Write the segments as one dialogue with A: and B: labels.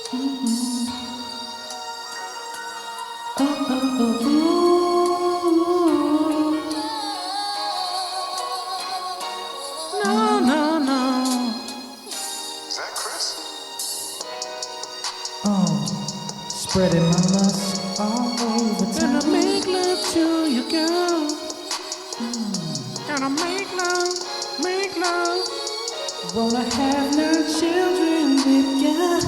A: No, no, no.
B: Is that Chris?
A: Oh, spreading my lust all over town. Gonna make love to you, girl. Gonna make love, make love. Wanna have no children with ya.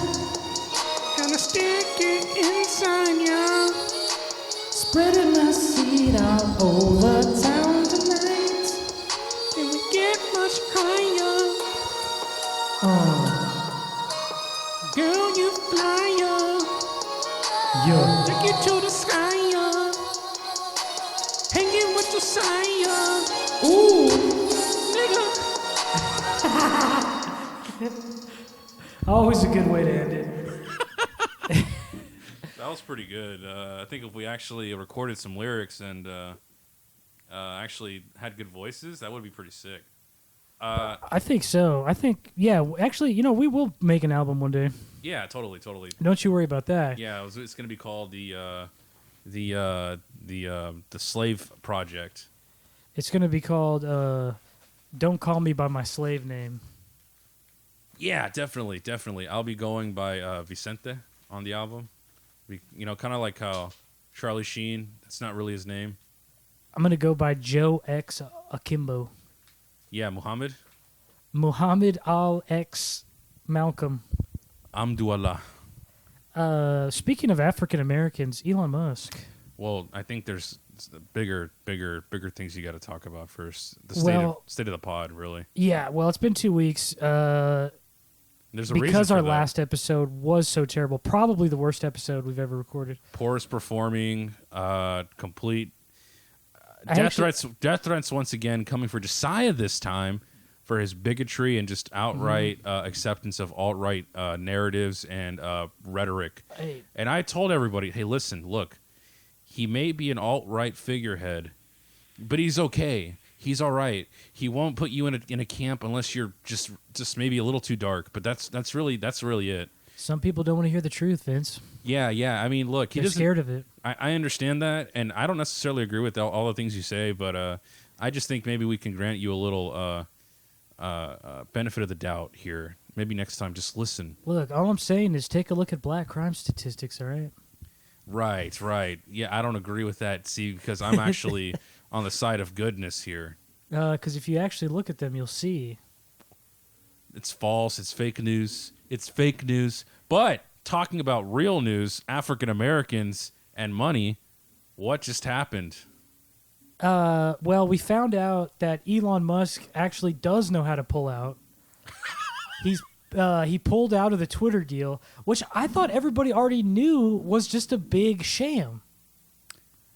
A: Gonna stick it inside ya. Spreading my seed all over town tonight. Can we get much higher? Oh, girl, you fly up. Yeah. Take you to the sky, yeah. Hanging with your sire. Ooh, nigga. Always a good way to end it.
C: That was pretty good. I think if we actually recorded some lyrics and actually had good voices, that would be pretty sick.
A: I think so. I think, yeah, actually, we will make an album one day.
C: Yeah, totally.
A: Don't you worry about that.
C: Yeah, it's going to be called the Slave Project.
A: It's going to be called Don't Call Me By My Slave Name.
C: Yeah, definitely. I'll be going by Vicente on the album. Kind of like how Charlie Sheen, that's not really his name.
A: I'm going to go by Joe X Akimbo.
C: Yeah,
A: Muhammad Al X Malcolm.
C: Amdullah.
A: Speaking of African Americans, Elon Musk.
C: Well, I think there's bigger things you got to talk about first. The state of the pod, really.
A: Yeah, well, it's been 2 weeks.
C: There's a
A: because
C: reason for
A: our
C: that.
A: last episode was so terrible, probably the worst episode we've ever recorded.
C: Poorest performing, complete
A: Death
C: threats once again coming for Josiah this time for his bigotry and just outright acceptance of alt-right narratives and rhetoric.
A: Hey.
C: And I told everybody, hey, listen, look, he may be an alt-right figurehead, but he's okay. He's all right. He won't put you in a camp unless you're just maybe a little too dark. But that's really it.
A: Some people don't want to hear the truth, Vince.
C: Yeah. I mean, look,
A: They're scared of it.
C: I understand that, and I don't necessarily agree with all the things you say, but I just think maybe we can grant you a little benefit of the doubt here. Maybe next time, just listen.
A: Look, all I'm saying is take a look at black crime statistics, all right?
C: Right. Yeah, I don't agree with that, see, because I'm actually on the side of goodness here.
A: Because if you actually look at them, you'll see.
C: It's false. It's fake news. But talking about real news, African Americans and money, what just happened?
A: Well, we found out that Elon Musk actually does know how to pull out. He pulled out of the Twitter deal, which I thought everybody already knew was just a big sham.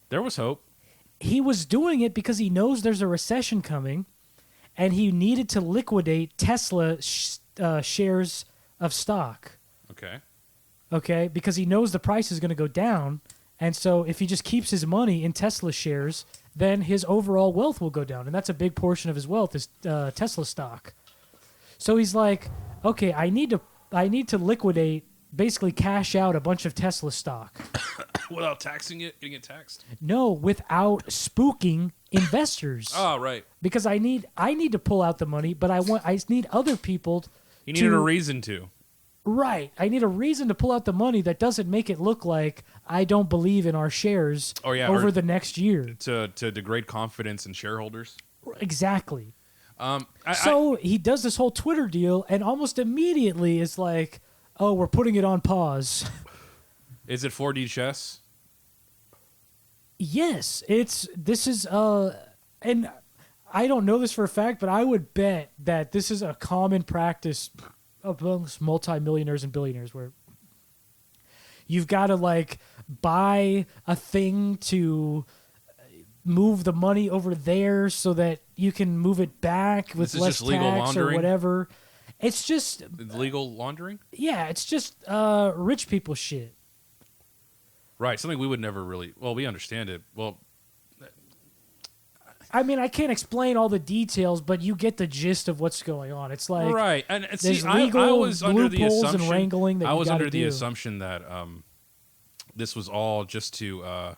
C: There was hope.
A: He was doing it because he knows there's a recession coming, and he needed to liquidate Tesla shares of stock. Okay, because he knows the price is going to go down, and so if he just keeps his money in Tesla shares, then his overall wealth will go down, and that's a big portion of his wealth is Tesla stock. So he's like, okay, I need to liquidate, basically cash out a bunch of Tesla stock.
C: Without taxing it, getting it taxed?
A: No, without spooking investors.
C: Oh, right.
A: Because I need to pull out the money, but I need other people.
C: He needed a reason to.
A: Right. I need a reason to pull out the money that doesn't make it look like I don't believe in our shares over the next year.
C: To degrade confidence in shareholders.
A: Exactly. So he does this whole Twitter deal, and almost immediately is like, oh, we're putting it on pause.
C: Is it 4D chess?
A: Yes. This is and I don't know this for a fact, but I would bet that this is a common practice amongst multimillionaires and billionaires where you've got to like buy a thing to move the money over there so that you can move it back with less
C: just legal
A: tax
C: laundering?
A: Or whatever. It's just
C: legal laundering?
A: Yeah, it's just rich people shit.
C: Right, something we would never really... Well, we understand it. Well,
A: I mean, I can't explain all the details, but you get the gist of what's going on. It's like
C: right, and see,
A: there's legal
C: I was under the
A: loopholes and
C: assumption
A: wrangling that
C: I
A: you
C: was
A: gotta
C: under the
A: do.
C: assumption that this was all just to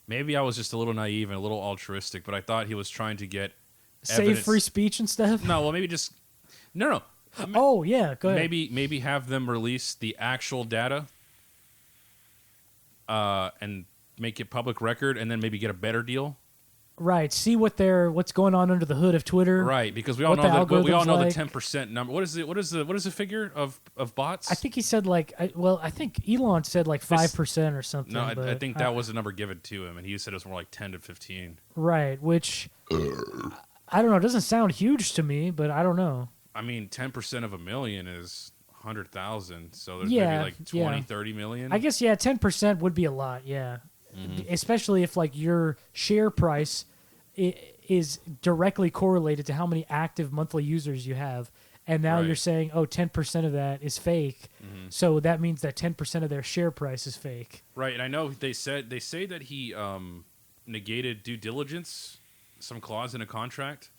C: maybe I was just a little naive and a little altruistic, but I thought he was trying to get
A: Save
C: evidence.
A: free speech and stuff.
C: No, well, maybe just no.
A: Oh yeah, go ahead.
C: Maybe have them release the actual data, and make it public record, and then maybe get a better deal.
A: Right. See what's going on under the hood of Twitter.
C: Right, because we all
A: What
C: know
A: the
C: we all know
A: algorithm's
C: the
A: like.
C: 10% number. What is the figure of bots?
A: I think he said like, I think Elon said like 5% or something.
C: No, I
A: but
C: think that was the number given to him, and he said it was more like 10 to 15.
A: Right, which I don't know. It doesn't sound huge to me, but I don't know.
C: I mean, 10% of a million is 100,000, so there's
A: Yeah,
C: maybe like 20,
A: yeah.
C: 30 million.
A: I guess 10% would be a lot. Yeah, especially if like your share price is directly correlated to how many active monthly users you have. And now
C: Right.
A: you're saying, 10% of that is fake. So that means that 10% of their share price is fake.
C: Right, and I know they say that he negated due diligence, some clause in a contract.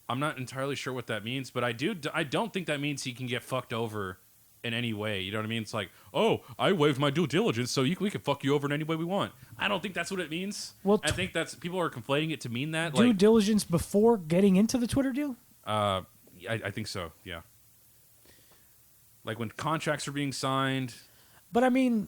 C: I'm not entirely sure what that means, but I don't think that means he can get fucked over in any way. You know what I mean? It's like, oh, I waived my due diligence, so we can fuck you over in any way we want. I don't think that's what it means.
A: Well,
C: I think that's people are conflating it to mean that.
A: Due
C: Like,
A: diligence before getting into the Twitter deal?
C: I think so. Yeah. Like when contracts are being signed.
A: But I mean,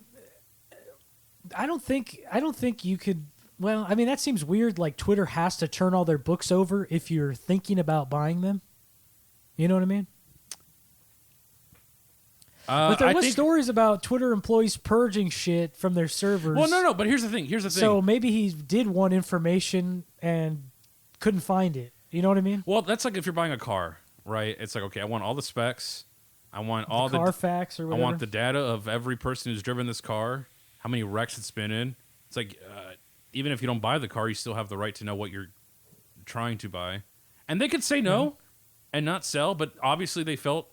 A: I don't think you could. Well, I mean, that seems weird. Like Twitter has to turn all their books over if you're thinking about buying them. You know what I mean? But there was stories about Twitter employees purging shit from their servers.
C: Well, no. But here's the thing.
A: So maybe he did want information and couldn't find it. You know what I mean?
C: Well, that's like if you're buying a car, right? It's like, okay, I want all the specs. I want all the
A: Carfax or whatever.
C: I want the data of every person who's driven this car, how many wrecks it's been in. It's like, even if you don't buy the car, you still have the right to know what you're trying to buy. And they could say no and not sell, but obviously they felt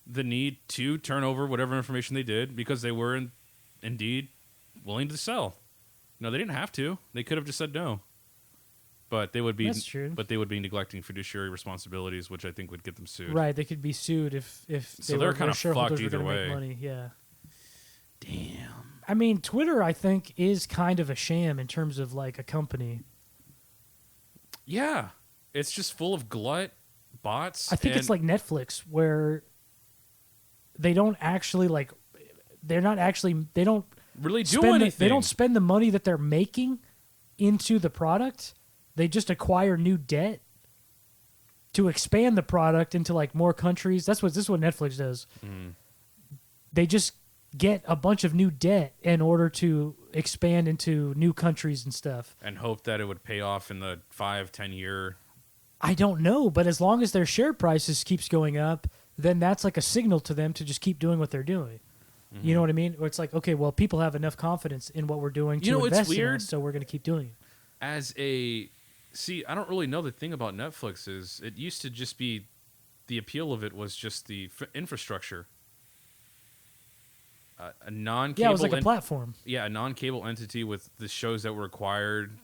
C: the need to turn over whatever information they did because they were indeed willing to sell. No, they didn't have to. They could have just said no. But they would be
A: That's true.
C: But they would be neglecting fiduciary responsibilities, which I think would get them sued.
A: Right, they could be sued if
C: So
A: they
C: they're
A: were
C: kind of
A: shareholders
C: fucked
A: were
C: either
A: gonna make
C: way.
A: money. Yeah.
C: Damn.
A: I mean, Twitter, I think, is kind of a sham in terms of like a company.
C: Yeah. It's just full of glut, bots.
A: I think it's like Netflix, where they don't actually they don't
C: really do
A: spend
C: anything.
A: they don't spend the money that they're making into the product. They just acquire new debt to expand the product into like more countries. This is what Netflix does. They just get a bunch of new debt in order to expand into new countries and stuff.
C: And hope that it would pay off in the 5-10 year.
A: I don't know, but as long as their share prices keeps going up, then that's like a signal to them to just keep doing what they're doing. You know what I mean? Or it's like, okay, well, people have enough confidence in what we're doing to
C: it's
A: invest in
C: weird?
A: us, so we're going to keep doing it.
C: I don't really know. The thing about Netflix is it used to just be, the appeal of it was just the infrastructure. A non-cable.
A: Yeah, it was like a platform.
C: Yeah, a non-cable entity with the shows that were acquired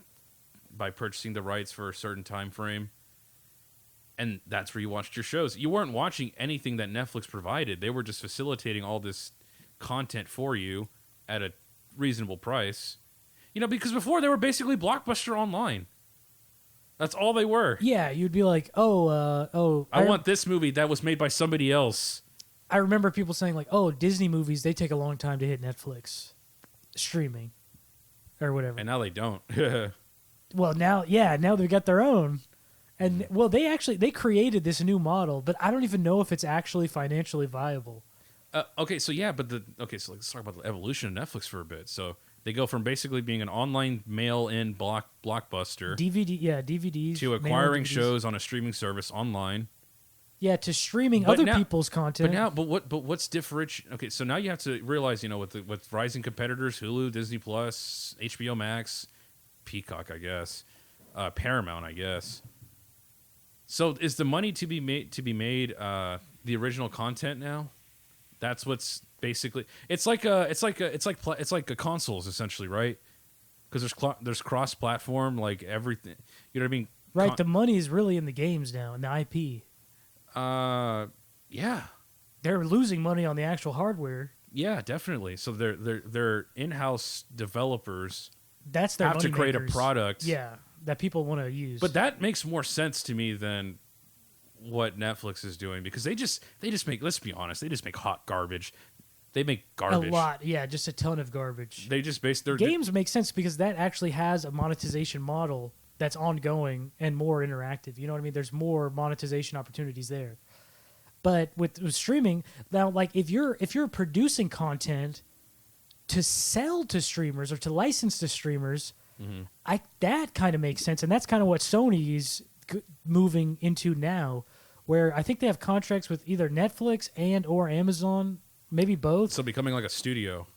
C: by purchasing the rights for a certain time frame. And that's where you watched your shows. You weren't watching anything that Netflix provided. They were just facilitating all this content for you at a reasonable price. You know, because before they were basically Blockbuster Online. That's all they were.
A: Yeah, you'd be like,
C: I want this movie that was made by somebody else.
A: I remember people saying like, oh, Disney movies, they take a long time to hit Netflix streaming or whatever.
C: And now they don't.
A: Well, now they've got their own. And well, they created this new model, but I don't even know if it's actually financially viable.
C: So let's talk about the evolution of Netflix for a bit. So they go from basically being an online mail-in blockbuster
A: DVDs
C: to acquiring shows on a streaming service online.
A: Yeah, to streaming
C: But
A: other
C: now-
A: people's content.
C: What's different? Okay, so now you have to realize, with rising competitors, Hulu, Disney Plus, HBO Max, Peacock, I guess, Paramount, I guess. So is the money to be made the original content now? That's what's basically. It's like consoles essentially, right? Because there's cross-platform, like everything. You know what I mean?
A: Right, the money is really in the games now and the IP.
C: Yeah.
A: They're losing money on the actual hardware.
C: Yeah, definitely. So they're in-house developers.
A: That's their
C: have
A: money
C: to create
A: makers.
C: a product.
A: Yeah, that people want to use.
C: But that makes more sense to me than what Netflix is doing because they just make. Let's be honest, they just make hot garbage. They make garbage
A: a lot, yeah, just a ton of garbage.
C: They just base their
A: games make sense because that actually has a monetization model that's ongoing and more interactive. You know what I mean? There's more monetization opportunities there. But with streaming now, like if you're producing content to sell to streamers or to license to streamers, that kind of makes sense, and that's kind of what Sony's moving into now, where I think they have contracts with either Netflix and or Amazon, maybe both.
C: So becoming like a studio.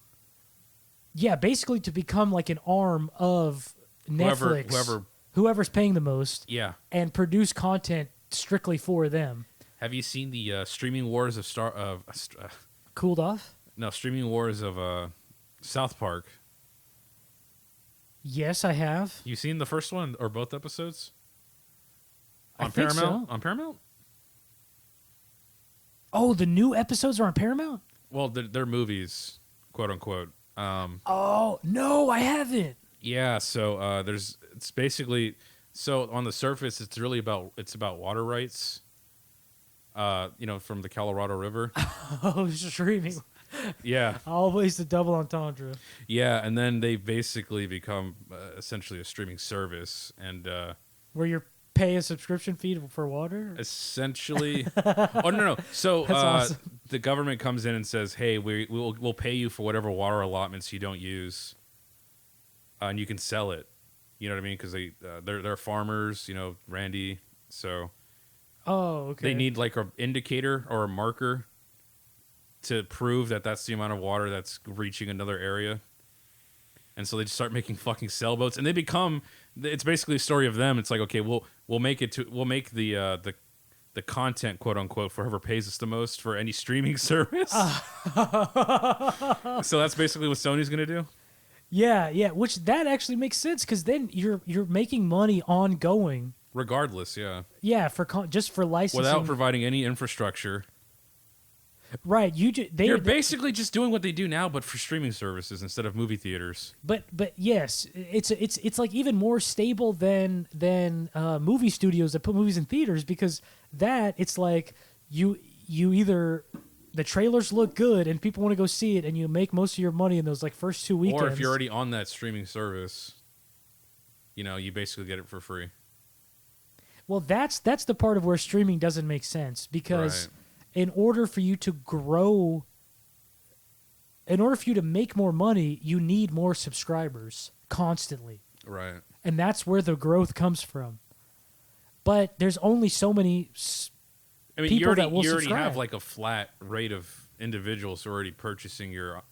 A: Yeah, basically to become like an arm of Netflix, whoever's paying the most,
C: yeah,
A: and produce content strictly for them.
C: Have you seen the streaming wars of
A: Cooled Off?
C: No, streaming wars of South Park.
A: Yes, I have.
C: You seen the first one or both episodes? On
A: I think
C: Paramount?
A: so.
C: On Paramount?
A: Oh, the new episodes are on Paramount?
C: Well, they're movies, quote unquote.
A: Oh, no, I haven't.
C: Yeah, so it's basically on the surface it's really about water rights. From the Colorado River.
A: Oh, streaming.
C: Yeah.
A: Always the double entendre.
C: Yeah, and then they basically become essentially a streaming service, and
A: where you're pay a subscription fee for water.
C: Essentially. Oh no. So
A: awesome.
C: The government comes in and says, "Hey, we'll pay you for whatever water allotments you don't use, and you can sell it." You know what I mean? Because they're farmers. Randy. So.
A: Oh, okay.
C: They need like an indicator or a marker to prove that that's the amount of water that's reaching another area. And so they just start making fucking sailboats, and they become. It's basically a story of them. It's like, okay, we'll make the content, quote unquote, for whoever pays us the most for any streaming service. So that's basically what Sony's gonna do.
A: Yeah, which that actually makes sense because then you're making money ongoing.
C: Regardless, yeah.
A: Yeah, just for licensing
C: without providing any infrastructure.
A: Right,
C: you're basically just doing what they do now, but for streaming services instead of movie theaters.
A: But yes, it's like even more stable than movie studios that put movies in theaters because it's like you either the trailers look good and people want to go see it and you make most of your money in those like first 2 weekends.
C: Or if you're already on that streaming service, you basically get it for free.
A: Well, that's the part of where streaming doesn't make sense because in order for you to grow, in order for you to make more money, you need more subscribers constantly.
C: Right.
A: And that's where the growth comes from. But there's only so many people that will subscribe.
C: You already have like a flat rate of individuals already purchasing your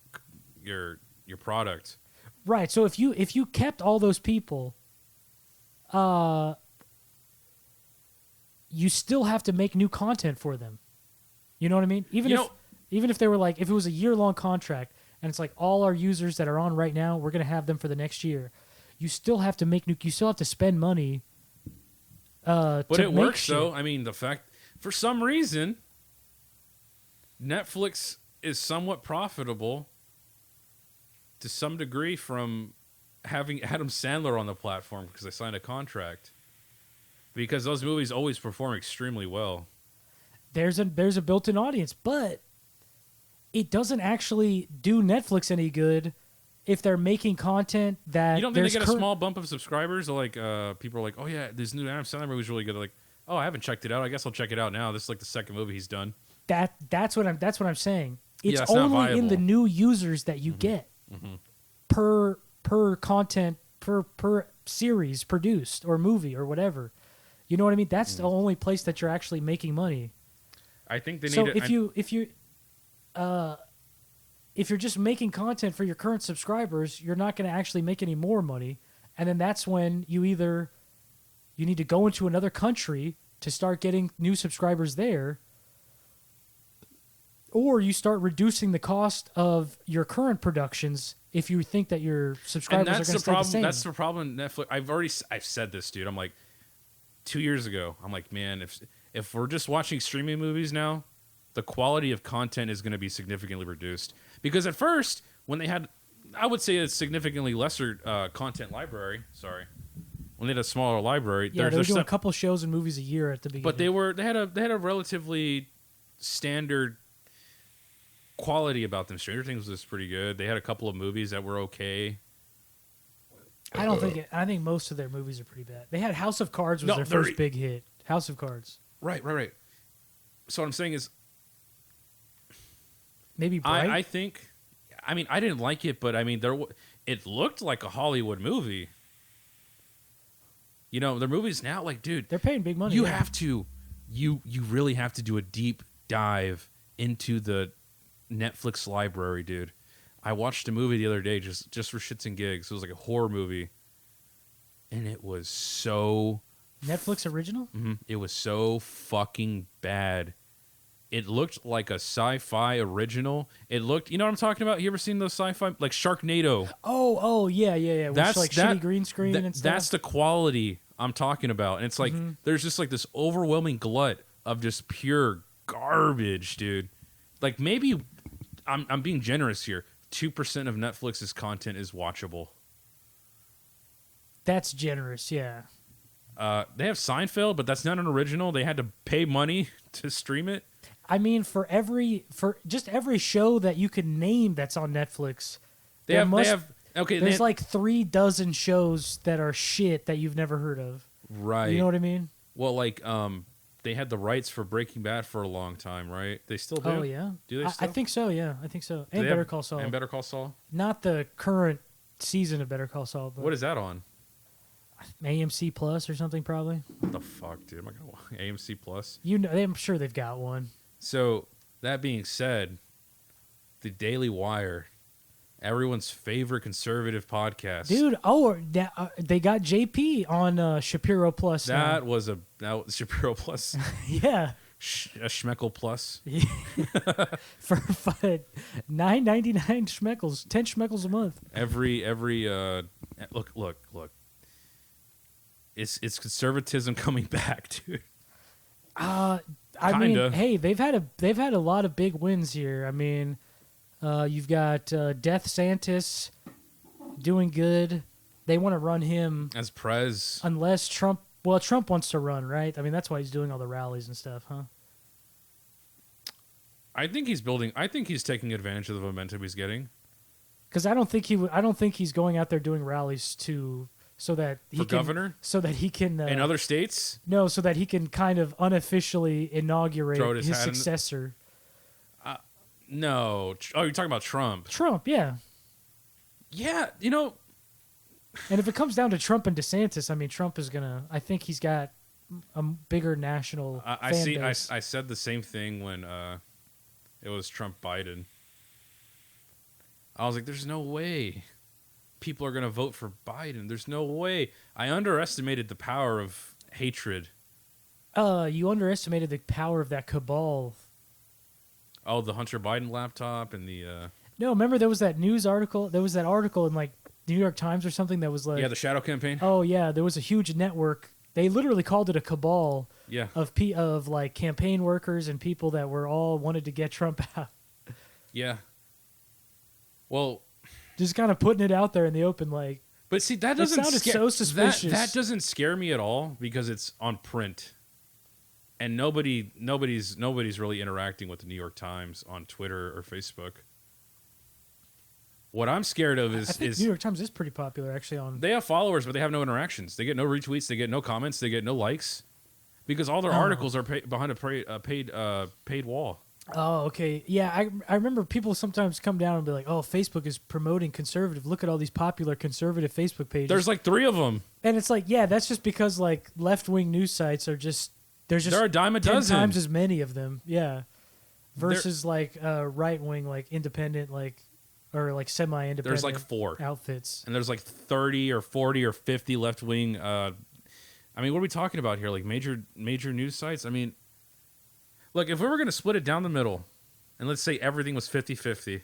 C: product.
A: Right. So if you kept all those people, you still have to make new content for them. You know what I mean? Even if they were like, if it was a year-long contract and it's like all our users that are on right now, we're going to have them for the next year. You still have to you still have to spend money. But
C: it works though. I mean, the fact for some reason Netflix is somewhat profitable to some degree from having Adam Sandler on the platform because they signed a contract. Because those movies always perform extremely well.
A: There's a built-in audience, but it doesn't actually do Netflix any good if they're making content that
C: you don't think they get a small bump of subscribers? Or like people are like, oh yeah, this new Adam Sandler movie is really good. They're like, oh, I haven't checked it out. I guess I'll check it out now. This is like the second movie he's done.
A: That's what I'm saying. It's
C: only
A: only in the new users that you get per content per series produced or movie or whatever. You know what I mean? That's the only place that you're actually making money.
C: I think they need.
A: So if you're just making content for your current subscribers, you're not going to actually make any more money, and then that's when you need to go into another country to start getting new subscribers there, or you start reducing the cost of your current productions if you think that your subscribers are going to stay the same.
C: That's the problem. Netflix. I've said this, dude. I'm like. 2 years ago, I'm like, man, if we're just watching streaming movies now, the quality of content is going to be significantly reduced. Because at first, when they had, I would say a significantly lesser content library. Sorry, when they had a smaller library,
A: yeah, they were doing a couple shows and movies a year at the beginning.
C: but they had a relatively standard quality about them. Stranger Things was pretty good. They had a couple of movies that were okay.
A: I think most of their movies are pretty bad. They had House of Cards was their first big hit. House of Cards.
C: Right. So what I'm saying is,
A: maybe Bright?
C: I think, I mean, I didn't like it, but I mean, it looked like a Hollywood movie. You know, their movies now, like, dude,
A: they're paying big money.
C: You have to, you really have to do a deep dive into the Netflix library, dude. I watched a movie the other day just for shits and gigs. It was like a horror movie, and it was so
A: Netflix original.
C: It was so fucking bad. It looked like a sci-fi original. It looked, you know what I'm talking about? You ever seen those sci-fi, like Sharknado?
A: Oh, yeah.
C: That's
A: like shitty green screen and stuff.
C: That's the quality I'm talking about. And it's like, there's just like this overwhelming glut of just pure garbage, dude. Like maybe, I'm being generous here, 2% of Netflix's content is watchable.
A: That's generous, yeah.
C: They have Seinfeld, but that's not an original. They had to pay money to stream it.
A: I mean, for just every show that you can name that's on Netflix, there's like 36 shows that are shit that you've never heard of.
C: Right.
A: You know what I mean?
C: Well, like, they had the rights for Breaking Bad for a long time, right? They still do?
A: Oh, yeah?
C: Do they still?
A: I think so, yeah. I think so. And Better Call Saul.
C: And Better Call Saul?
A: Not the current season of Better Call Saul. But
C: what is that on?
A: AMC Plus or something, probably.
C: What the fuck, dude? Am I going to AMC Plus?
A: You know, I'm sure they've got one.
C: So, that being said, the Daily Wire, everyone's favorite conservative podcast.
A: Dude, they got JP on Shapiro Plus.
C: That was Shapiro Plus.
A: Yeah.
C: A Schmeckle Plus.
A: For $9.99 Schmeckles, 10 Schmeckles a month.
C: Every look. It's conservatism coming back, dude.
A: I mean, hey, they've had a lot of big wins here. I mean, you've got Death Santis doing good. They want to run him
C: as Prez,
A: unless Trump. Well, Trump wants to run, right? I mean, that's why he's doing all the rallies and stuff, huh?
C: I think he's taking advantage of the momentum he's getting.
A: Because I don't think he's going out there doing rallies so that he can,
C: governor,
A: so that he can
C: in other states.
A: No, so that he can kind of unofficially inaugurate his successor.
C: No, oh, you're talking about Trump.
A: Trump, yeah,
C: yeah. You know,
A: and if it comes down to Trump and DeSantis, I mean, Trump is gonna. I think he's got a bigger national. Fan base.
C: I said the same thing when it was Trump Biden. I was like, "There's no way people are going to vote for Biden. There's no way." I underestimated the power of hatred.
A: You underestimated the power of that cabal.
C: Oh, the Hunter Biden laptop and the...
A: No, remember there was that news article? There was that article in like New York Times or something that was like...
C: Yeah, the shadow campaign?
A: Oh, yeah. There was a huge network. They literally called it a cabal of like campaign workers and people that were all wanted to get Trump out.
C: Yeah. Well...
A: Just kind of putting it out there in the open, like.
C: But see, that doesn't
A: so suspicious.
C: That doesn't scare me at all because it's on print, and nobody's really interacting with the New York Times on Twitter or Facebook. What I'm scared of is
A: New York Times is pretty popular actually.
C: They have followers, but they have no interactions. They get no retweets. They get no comments. They get no likes, because all their articles are behind a paid wall.
A: Oh, okay. Yeah, I remember people sometimes come down and be like, "Oh, Facebook is promoting conservative. Look at all these popular conservative Facebook pages."
C: There's like 3 of them.
A: And it's like, yeah, that's just because like left-wing news sites are just there are a dime a dozen. 10 times as many of them. Yeah. Versus like right-wing like independent or like semi-independent.
C: There's like 4
A: outfits.
C: And there's like 30 or 40 or 50 left-wing I mean, what are we talking about here? Like major news sites? I mean, look, if we were going to split it down the middle, and let's say everything was 50-50,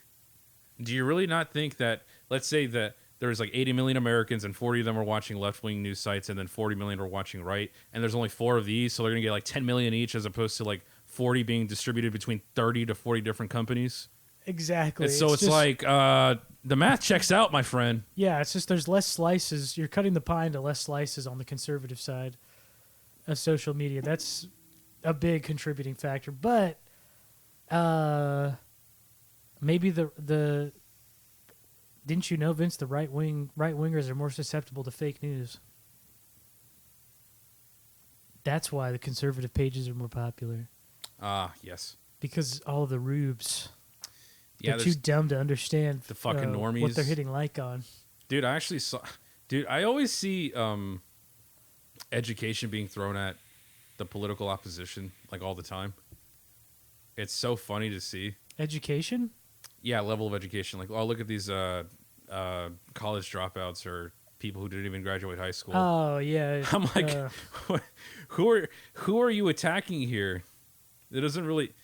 C: do you really not think that, let's say that there's like 80 million Americans and 40 of them are watching left-wing news sites and then 40 million are watching right. And there's only 4 of these, so they're going to get like 10 million each as opposed to like 40 being distributed between 30 to 40 different companies.
A: Exactly.
C: And so it's just, like, the math checks out, my friend.
A: Yeah, it's just there's less slices. You're cutting the pie into less slices on the conservative side of social media. That's a big contributing factor. But maybe the didn't you know, Vince, the right wingers are more susceptible to fake news. That's why the conservative pages are more popular.
C: Yes.
A: Because all of the rubes.
C: Yeah,
A: they're too dumb to understand
C: the fucking normies.
A: What they're hitting like on.
C: Dude, I always see education being thrown at the political opposition like all the time. It's so funny to see.
A: Education? Yeah,
C: level of education. Like, oh, look at these college dropouts or people who didn't even graduate high school.
A: Oh, yeah.
C: I'm like, who are you attacking here? It doesn't really.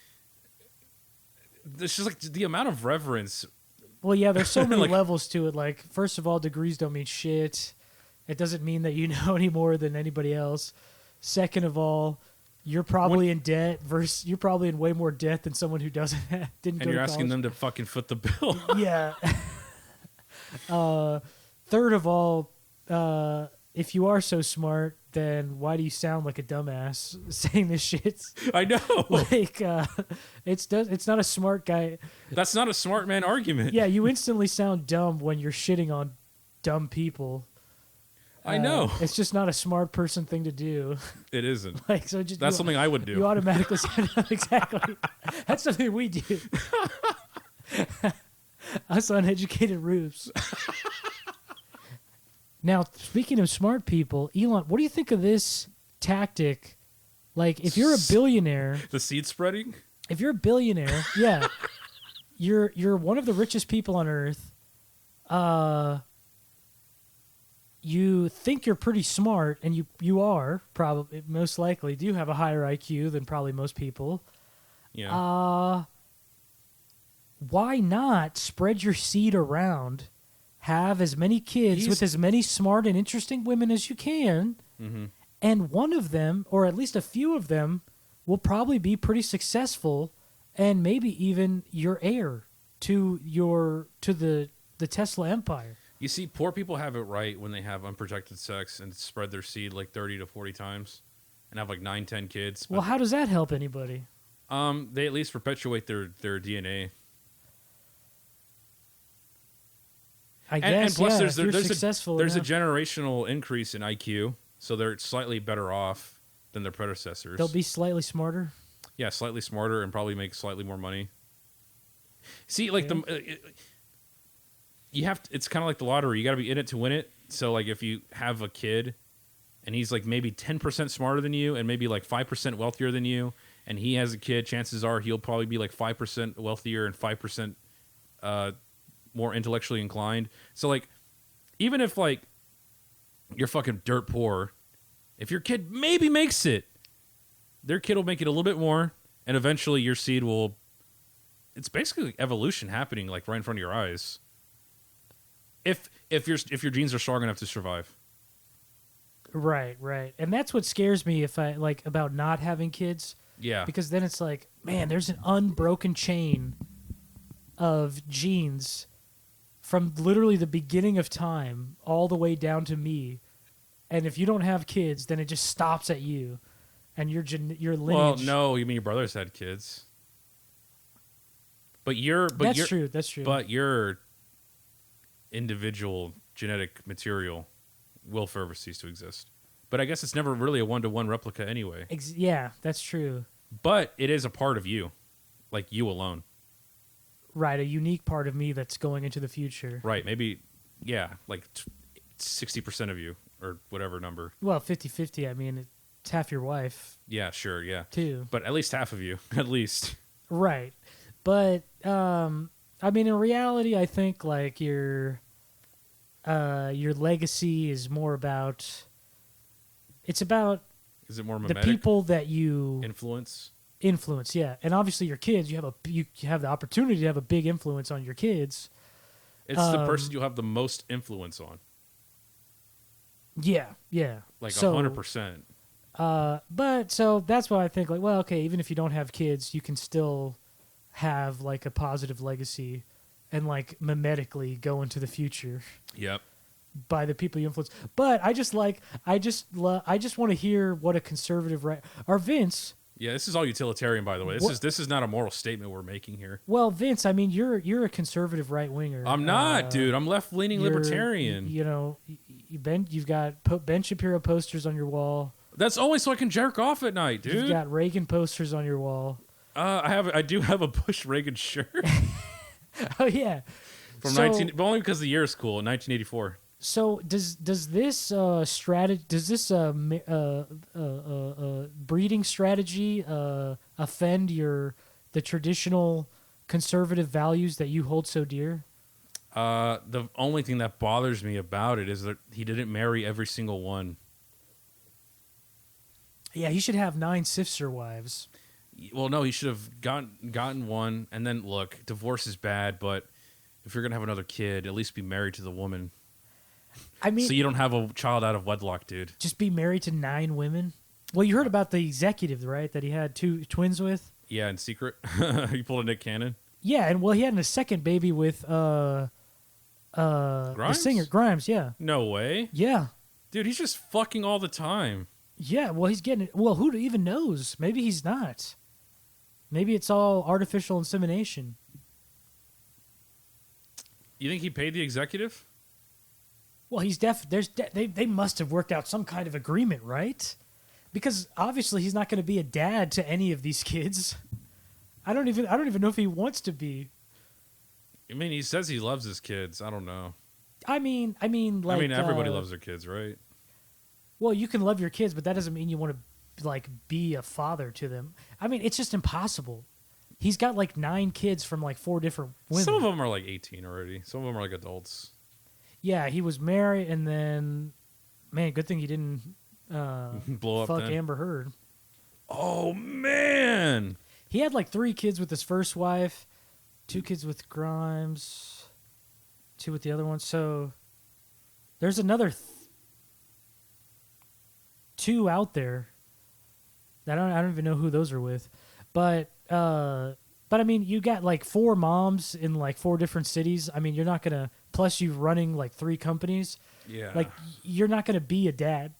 C: It's just like the amount of reverence.
A: Well, yeah, there's so many
C: like,
A: levels to it. Like, first of all, degrees don't mean shit. It doesn't mean that you know any more than anybody else. Second of all, you're probably in debt versus you're probably in way more debt than someone who didn't go to college.
C: And you're asking them to fucking foot the bill.
A: Yeah. Third of all, if you are so smart, then why do you sound like a dumbass saying this shit?
C: I know.
A: Like, it's not a smart guy.
C: That's not a smart man argument.
A: Yeah, you instantly sound dumb when you're shitting on dumb people.
C: I know.
A: It's just not a smart person thing to do.
C: It isn't.
A: Like, so just
C: that's something I would do.
A: You automatically sound exactly. That's something we do. Us uneducated rubes. Now, speaking of smart people, Elon, what do you think of this tactic? Like, if you're a billionaire,
C: the seed spreading.
A: If you're a billionaire, yeah, you're one of the richest people on earth. You think you're pretty smart, and you are probably most likely do have a higher IQ than probably most people.
C: Yeah.
A: Why not spread your seed around? Have as many kids with as many smart and interesting women as you can, and one of them, or at least a few of them, will probably be pretty successful, and maybe even your heir to the Tesla empire.
C: You see, poor people have it right when they have unprotected sex and spread their seed like 30 to 40 times, and have like 9-10 kids.
A: Well, how does that help anybody?
C: They at least perpetuate their DNA.
A: I guess,
C: and plus,
A: yeah,
C: there's
A: a
C: generational increase in IQ, so they're slightly better off than their predecessors.
A: They'll be slightly smarter.
C: Yeah, slightly smarter and probably make slightly more money. See, like you have to, it's kind of like the lottery. You got to be in it to win it. So, like, if you have a kid and he's like maybe 10% smarter than you and maybe like 5% wealthier than you, and he has a kid, chances are he'll probably be like 5% wealthier and 5% more intellectually inclined. So, like, even if, like, you're fucking dirt poor, if your kid maybe makes it, their kid will make it a little bit more, and eventually your seed will... It's basically evolution happening, like, right in front of your eyes. If your genes are strong enough to survive.
A: Right. And that's what scares me about not having kids.
C: Yeah.
A: Because then it's like, man, there's an unbroken chain of genes from literally the beginning of time all the way down to me, and if you don't have kids, then it just stops at you, and your lineage.
C: Well, no, you mean your brothers had kids, that's true. But your individual genetic material will forever cease to exist. But I guess it's never really a 1-to-1 replica anyway.
A: Yeah, that's true.
C: But it is a part of you, like you alone.
A: Right, a unique part of me that's going into the future.
C: Right, maybe, yeah, like 60% of you, or whatever number.
A: Well, 50-50, I mean, it's half your wife.
C: Yeah, sure, yeah.
A: Too.
C: But at least half of you, at least.
A: Right. But, I mean, in reality, I think, like, your legacy is more about... It's about...
C: Is it more mimetic?
A: The people that you...
C: Influence,
A: yeah. And obviously your kids, you have the opportunity to have a big influence on your kids.
C: It's the person you have the most influence on.
A: Yeah, yeah.
C: Like 100%.
A: But so that's why I think like, well, okay, even if you don't have kids, you can still have like a positive legacy and like mimetically go into the future.
C: Yep.
A: By the people you influence. But I just want to hear what a conservative or Vince.
C: Yeah, this is all utilitarian, by the way. This is not a moral statement we're making here.
A: Well, Vince, I mean, you're a conservative right winger.
C: I'm not, dude. I'm left leaning libertarian.
A: You know, you've got Ben Shapiro posters on your wall.
C: That's only so I can jerk off at night, dude.
A: You've got Reagan posters on your wall.
C: I do have a Bush Reagan shirt.
A: Oh yeah,
C: from 19, but only because the year is cool. 1984.
A: So does this strategy, does this breeding strategy offend the traditional conservative values that you hold so dear?
C: The only thing that bothers me about it is that he didn't marry every single one.
A: Yeah, he should have 9 sister wives.
C: Well, no, he should have gotten one, and then look, divorce is bad, but if you're gonna have another kid, at least be married to the woman.
A: I mean,
C: so you don't have a child out of wedlock, dude.
A: Just be married to 9 women. Well, you heard about the executive, right? That he had 2 twins with.
C: Yeah, in secret, he pulled a Nick Cannon.
A: Yeah, and well, he had a second baby with
C: Grimes?
A: the singer Grimes. Yeah.
C: No way.
A: Yeah.
C: Dude, he's just fucking all the time.
A: Yeah, well, he's getting it. Well, who even knows? Maybe he's not. Maybe it's all artificial insemination.
C: You think he paid the executive?
A: Well, he's they must have worked out some kind of agreement, right? Because obviously he's not going to be a dad to any of these kids. I don't even know if he wants to be.
C: I mean, he says he loves his kids. I don't know.
A: I mean,
C: everybody loves their kids, right?
A: Well, you can love your kids, but that doesn't mean you want to like be a father to them. I mean, it's just impossible. He's got like 9 kids from like 4 different women.
C: Some of them are like 18 already. Some of them are like adults.
A: Yeah, he was married, and then, man, good thing he didn't
C: blow up.
A: Fuck Amber Heard.
C: Oh man,
A: he had like 3 kids with his first wife, 2 kids with Grimes, 2 with the other one. So there's another 2 out there. I don't even know who those are with, but I mean, you got like 4 moms in like 4 different cities. I mean, you're not gonna. Plus, you running like 3 companies.
C: Yeah.
A: Like, you're not gonna be a dad.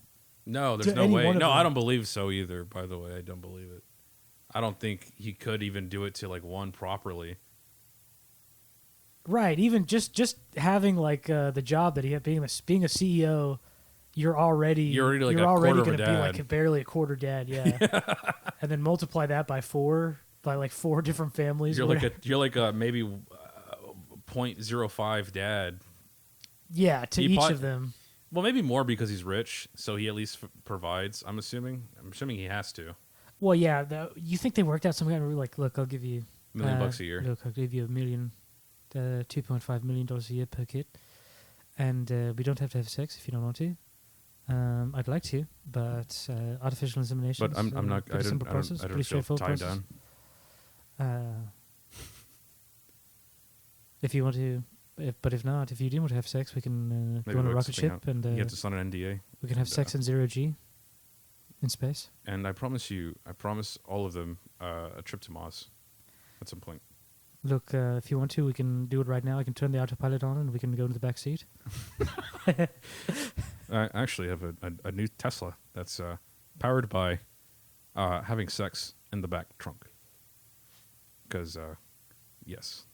C: No, there's no way. No, I don't believe so either. By the way, I don't believe it. I don't think he could even do it to like one properly.
A: Right. Even just having like the job that he had, being a CEO. You're already
C: like
A: going to be like barely a quarter dad, yeah. And then multiply that by 4, by like 4 different families.
C: You're like a maybe 0.05 dad.
A: Yeah, to each of them.
C: Well, maybe more because he's rich, so he at least provides. I'm assuming he has to.
A: Well, yeah. You think they worked out some kind of like, look, I'll give you
C: $1 million a year.
A: Look, I'll give you $2.5 million a year per kid, and we don't have to have sex if you don't want to. I'd like to, but artificial insemination.
C: But I'm not. I don't feel tied down.
A: If you want to, if not, if you do want to have sex, we can go on a rocket ship and
C: you have to sign an NDA.
A: We can have sex in 0G in space.
C: And I promise all of them a trip to Mars at some point.
A: Look, if you want to, we can do it right now. I can turn the autopilot on and we can go into the back seat.
C: I actually have a new Tesla that's powered by having sex in the back trunk. Because, yes.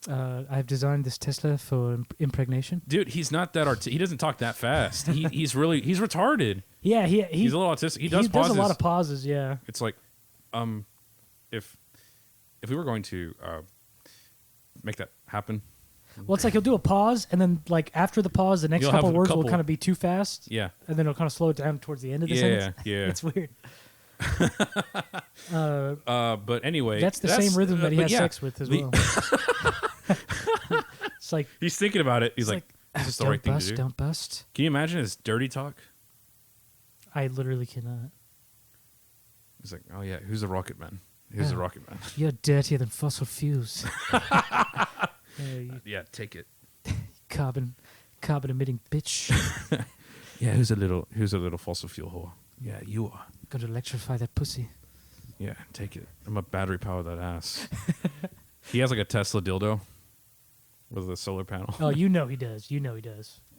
A: I've designed this Tesla for impregnation.
C: Dude, he's not that he doesn't talk that fast. He's retarded.
A: Yeah,
C: he's a little autistic. He does
A: a lot of pauses, yeah.
C: It's like, if we were going to make that happen.
A: Well, it's like he'll do a pause, and then like after the pause, the next couple words will kind of be too fast.
C: Yeah.
A: And then it'll kind of slow it down towards the end of the sentence.
C: Yeah.
A: It's weird.
C: But anyway.
A: That's the same rhythm that he has sex with as well. It's like...
C: He's thinking about it. He's like, is this the right thing to do?
A: Don't bust.
C: Can you imagine his dirty talk?
A: I literally cannot.
C: He's like, oh yeah, who's the rocket man? Who's the rocket man?
A: You're dirtier than fossil fuels.
C: Yeah, take it.
A: Carbon emitting bitch.
C: Yeah, who's a little fossil fuel whore? Yeah, you are.
A: Gonna electrify that pussy.
C: Yeah, take it. I'm a battery power that ass. He has like a Tesla dildo with a solar panel.
A: Oh, you know he does.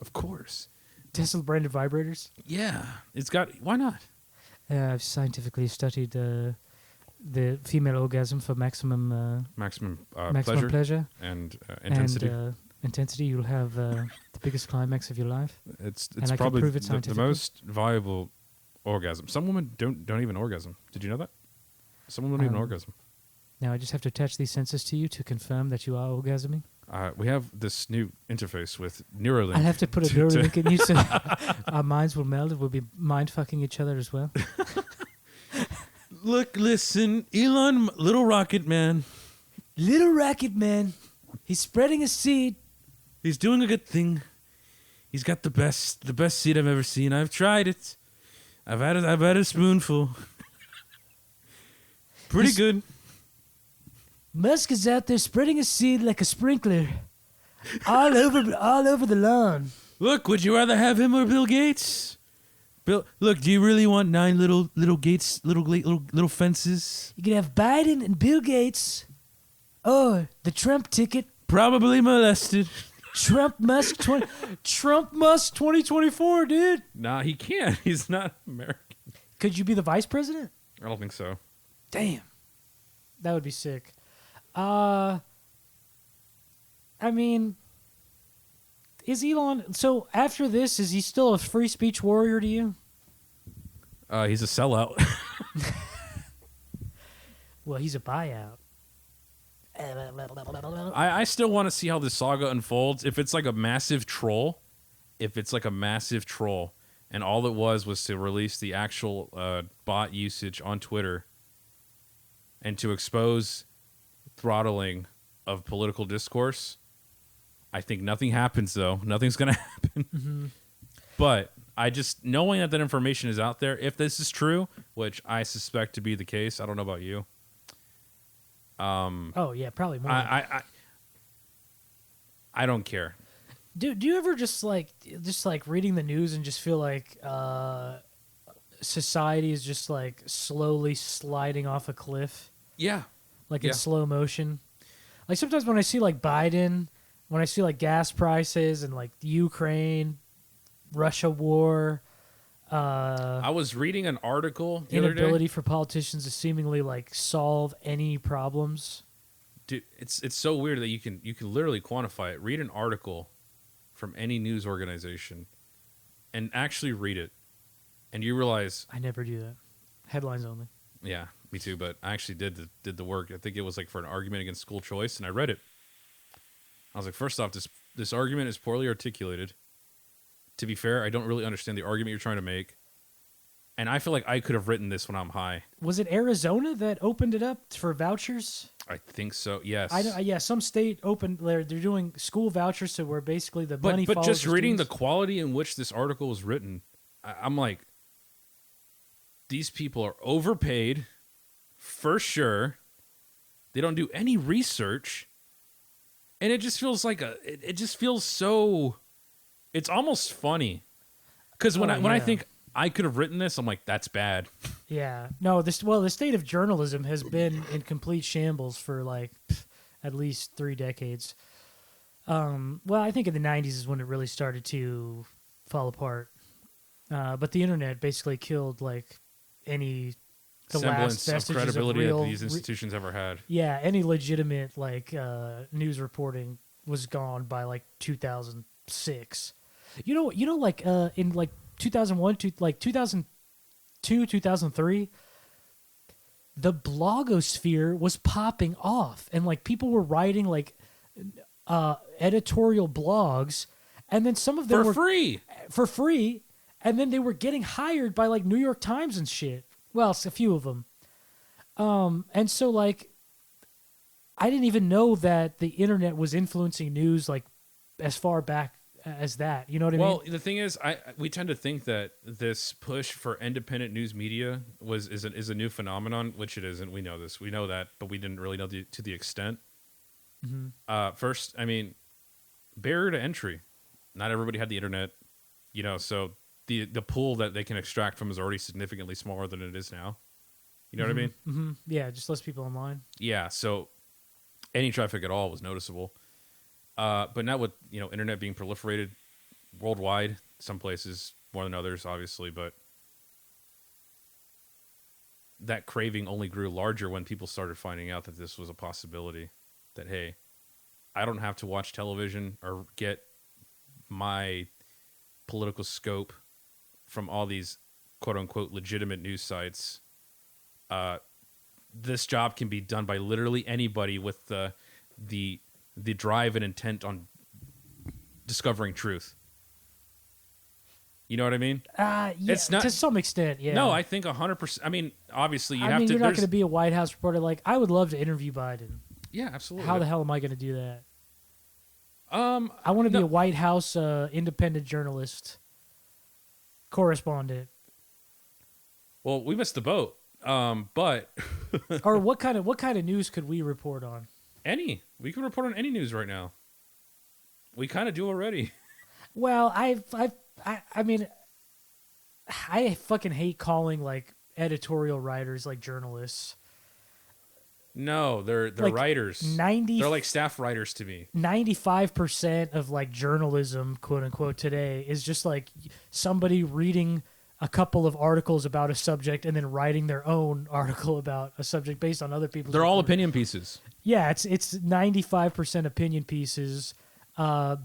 C: Of course.
A: Tesla branded vibrators.
C: Yeah, it's got. Why not?
A: I've scientifically studied the female orgasm for maximum
C: Pleasure and intensity.
A: And intensity, you'll have the biggest climax of your life.
C: It's
A: and I
C: probably
A: can prove it
C: the
A: scientifically.
C: most viable orgasm. Some women don't even orgasm. Did you know that? Some women don't even orgasm.
A: Now I just have to attach these sensors to you to confirm that you are orgasming.
C: We have this new interface with Neuralink.
A: I'll have to put a Neuralink in you so our minds will meld. We'll be mind fucking each other as well.
C: Look, listen, Elon, little rocket man.
A: Little rocket man. He's spreading a seed.
C: He's doing a good thing. He's got the best seed I've ever seen. I've tried it. I've had a spoonful. Pretty good.
A: Musk is out there spreading a seed like a sprinkler, all over the lawn.
C: Look, would you rather have him or Bill Gates? Look, do you really want 9 little Gates little fences?
A: You can have Biden and Bill Gates, or the Trump ticket.
C: Probably molested.
A: Trump Musk 2024, dude.
C: Nah, he can't. He's not American.
A: Could you be the vice president?
C: I don't think so.
A: Damn, that would be sick. I mean, is Elon... So, after this, is he still a free speech warrior to you?
C: He's a sellout.
A: Well, he's a buyout.
C: I still want to see how this saga unfolds. If it's like a massive troll, and all it was to release the actual bot usage on Twitter and to expose throttling of political discourse, I think nothing happens, though. Nothing's going to happen.
A: Mm-hmm.
C: But I just, knowing that information is out there, if this is true, which I suspect to be the case, I don't know about you.
A: Oh, yeah, probably more.
C: I don't care.
A: Do you ever just like reading the news and just feel like society is just like slowly sliding off a cliff?
C: Yeah.
A: Like in slow motion. Like sometimes when I see like Biden, when I see like gas prices and like the Ukraine, Russia war,
C: I was reading an article the other day.
A: Inability for politicians to seemingly like solve any problems.
C: Dude, it's so weird that you can literally quantify it. Read an article from any news organization and actually read it, and you realize
A: I never do that. Headlines only.
C: Yeah, me too. But I actually did the work. I think it was like for an argument against school choice, and I read it. I was like, first off, this argument is poorly articulated. To be fair, I don't really understand the argument you're trying to make, and I feel like I could have written this when I'm high.
A: Was it Arizona that opened it up for vouchers?
C: I think so. Yes.
A: Yeah, some state opened. They're doing school vouchers, so where basically the money.
C: But
A: follows
C: just
A: the
C: reading the
A: students.
C: quality in which this article was written, I'm like, these people are overpaid, for sure. They don't do any research, and it just feels like it just feels so. It's almost funny, because when I think I could have written this, I'm like, that's bad.
A: Yeah, no. The state of journalism has been in complete shambles for like at least 3 decades. Well, I think in the 90s is when it really started to fall apart. But the internet basically killed like the
C: semblance
A: last vestiges
C: of credibility
A: real,
C: that these institutions ever had.
A: Yeah, any legitimate like news reporting was gone by like 2006. You know, like in like 2001 to like 2002, 2003, the blogosphere was popping off, and like people were writing like editorial blogs, and then some of them were for free, and then they were getting hired by like New York Times and shit. Well, a few of them. And so like, I didn't even know that the internet was influencing news like as far back as that. You know what I mean?
C: Well, the thing is, we tend to think that this push for independent news media is a new phenomenon, which it isn't. We know this. We know that, but we didn't really know to the extent. First, I mean, barrier to entry. Not everybody had the internet, so the pool that they can extract from is already significantly smaller than it is now. You know what I mean?
A: Mm-hmm. Yeah, just less people online.
C: Yeah, so any traffic at all was noticeable. But now with, internet being proliferated worldwide, some places more than others, obviously, but that craving only grew larger when people started finding out that this was a possibility. That, hey, I don't have to watch television or get my political scope from all these quote-unquote legitimate news sites. This job can be done by literally anybody with the drive and intent on discovering truth. You know what I mean?
A: Yeah,
C: it's not,
A: to some extent, yeah.
C: No, I think 100%. I mean, obviously, you're
A: not going to be a White House reporter. Like, I would love to interview Biden.
C: Yeah, absolutely.
A: How the hell am I going to do that? I want to be a White House independent journalist, correspondent.
C: Well, we missed the boat. But
A: or what kind of news could we report on?
C: We can report on any news right now. We kind of do already.
A: Well, I mean, I fucking hate calling like editorial writers like journalists.
C: No, they're
A: like
C: writers. They're like staff writers to me.
A: 95% of like journalism, quote unquote, today is just like somebody reading a couple of articles about a subject and then writing their own article about a subject based on other people's.
C: They're all opinion pieces.
A: Yeah, it's 95% opinion pieces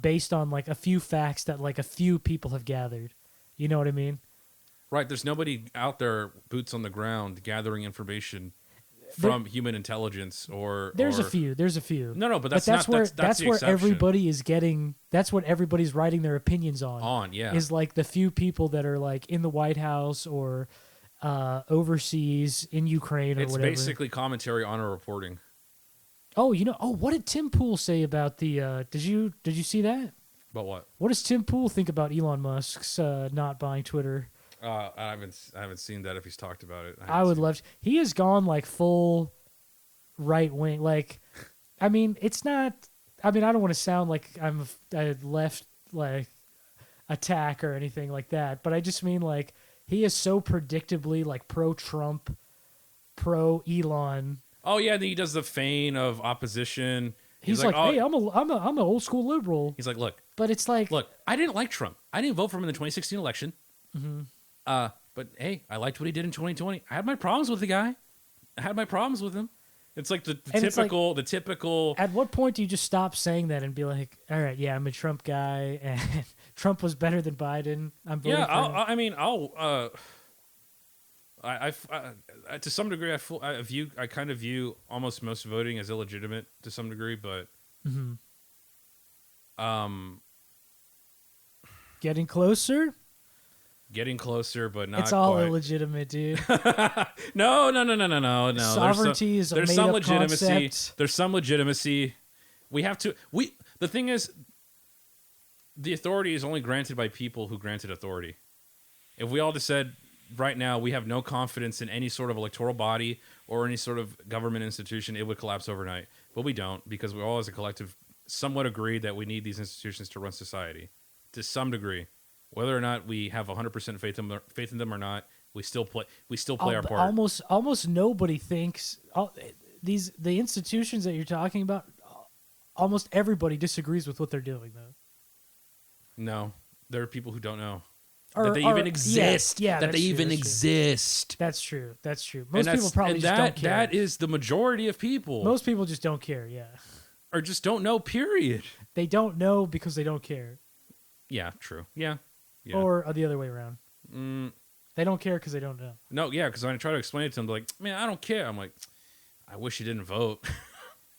A: based on like a few facts that like a few people have gathered. You know what I mean?
C: Right. There's nobody out there, boots on the ground, gathering information from human intelligence or.
A: There's a few.
C: No, but that's
A: where
C: exception.
A: everybody is getting. That's what everybody's writing their opinions on.
C: Yeah.
A: Is like the few people that are like in the White House or overseas in Ukraine or whatever.
C: It's basically commentary on our reporting.
A: Oh, what did Tim Pool say about the? Did you see that?
C: About what?
A: What does Tim Pool think about Elon Musk's not buying Twitter?
C: I haven't seen that if he's talked about it.
A: I would love to. He has gone like full right wing. Like, I mean, it's not. I mean, I don't want to sound like I'm a left like attack or anything like that, but I just mean like he is so predictably like pro-Trump, pro-Elon.
C: Oh yeah, then he does the feign of opposition.
A: He's like, hey, I'm an old school liberal.
C: He's like, look,
A: but it's like,
C: look, I didn't like Trump. I didn't vote for him in the 2016 election.
A: Mm-hmm.
C: But hey, I liked what he did in 2020. I had my problems with the guy. I had my problems with him. It's like the typical.
A: At what point do you just stop saying that and be like, all right, yeah, I'm a Trump guy, and Trump was better than Biden. I'm voting for him.
C: I mean, to some degree, I kind of view almost most voting as illegitimate to some degree, but
A: getting closer.
C: Getting closer, but not.
A: It's all
C: quite.
A: illegitimate, dude.
C: No.
A: Sovereignty is a
C: there's some legitimacy.
A: Concept.
C: There's some legitimacy. The thing is, the authority is only granted by people who granted authority. If we all just said right now we have no confidence in any sort of electoral body or any sort of government institution, it would collapse overnight. But we don't, because we all as a collective somewhat agree that we need these institutions to run society to some degree. Whether or not we have 100% faith in them or not, we still play our part.
A: Almost nobody thinks the institutions that you're talking about. Almost everybody disagrees with what they're doing, though.
C: No, there are people who don't know
A: that
C: they even exist.
A: Yeah,
C: that they even exist.
A: That's true. Most people probably just don't care.
C: That is the majority of people.
A: Most people just don't care. Yeah,
C: or just don't know. Period.
A: They don't know because they don't care.
C: Yeah, true. Yeah.
A: Or the other way around. They don't care because they don't know.
C: No, yeah, because when I try to explain it to them, they're like, man, I don't care. I'm like, I wish you didn't vote.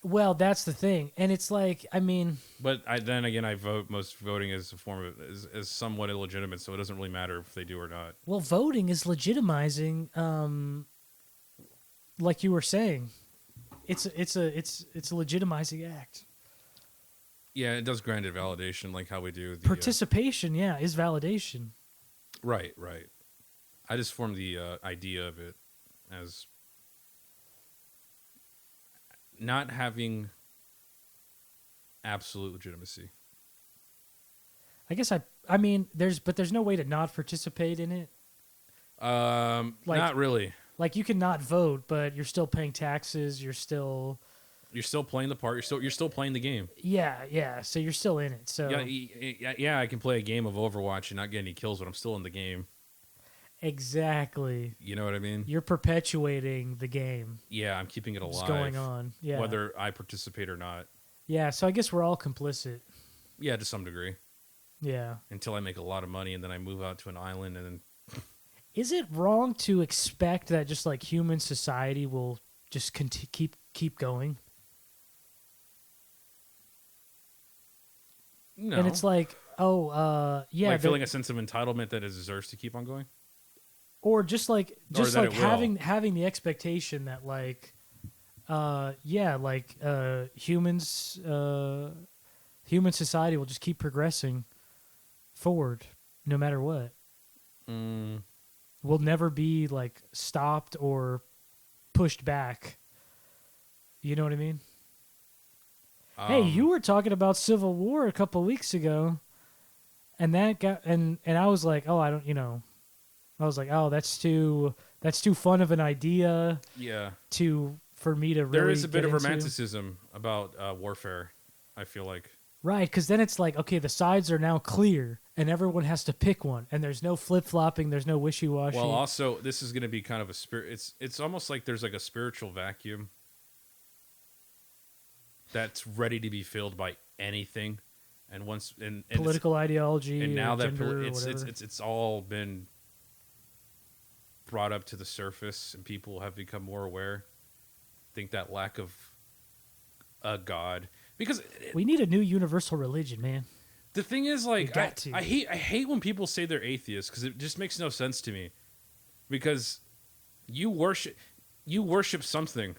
A: Well, that's the thing. And it's like, I mean...
C: But then again, most voting is a form of, is somewhat illegitimate, so it doesn't really matter if they do or not.
A: Well, voting is legitimizing, like you were saying. It's a legitimizing act.
C: Yeah, it does grant it validation, like how we do the
A: participation. Is validation.
C: Right. I just formed the idea of it as not having absolute legitimacy.
A: I guess I mean, there's no way to not participate in it.
C: Not really.
A: Like you can not vote, but you're still paying taxes. You're still
C: playing the part. You're still playing the game.
A: Yeah. So you're still in it. So
C: yeah. I can play a game of Overwatch and not get any kills, but I'm still in the game.
A: Exactly.
C: You know what I mean?
A: You're perpetuating the game.
C: Yeah, I'm keeping it alive.
A: What's going on? Yeah.
C: Whether I participate or not.
A: Yeah. So I guess we're all complicit.
C: Yeah, to some degree.
A: Yeah.
C: Until I make a lot of money and then I move out to an island and then.
A: Is it wrong to expect that just like human society will just keep going?
C: No.
A: And it's like, yeah,
C: like feeling a sense of entitlement that it deserves to keep on going,
A: or just like having the expectation that like, humans, human society will just keep progressing forward no matter what. Will never be like stopped or pushed back. You know what I mean? Hey, you were talking about Civil War a couple weeks ago, and that got and I was like, oh, I was like, oh, that's too fun of an idea.
C: Yeah.
A: For me to really.
C: There is a bit of
A: into.
C: romanticism about warfare. I feel like. Right,
A: because then it's like, okay, the sides are now clear, and everyone has to pick one, and there's no flip-flopping, there's no wishy-washy.
C: Well, also, this is going to be kind of a spirit. It's almost like there's like a spiritual vacuum that's ready to be filled by anything, and
A: political ideology,
C: and now that
A: gender,
C: it's all been brought up to the surface, and people have become more aware. I think that lack of a God. Because
A: we need a new universal religion, man.
C: The thing is, like, I hate when people say they're atheists because it just makes no sense to me. Because you worship something.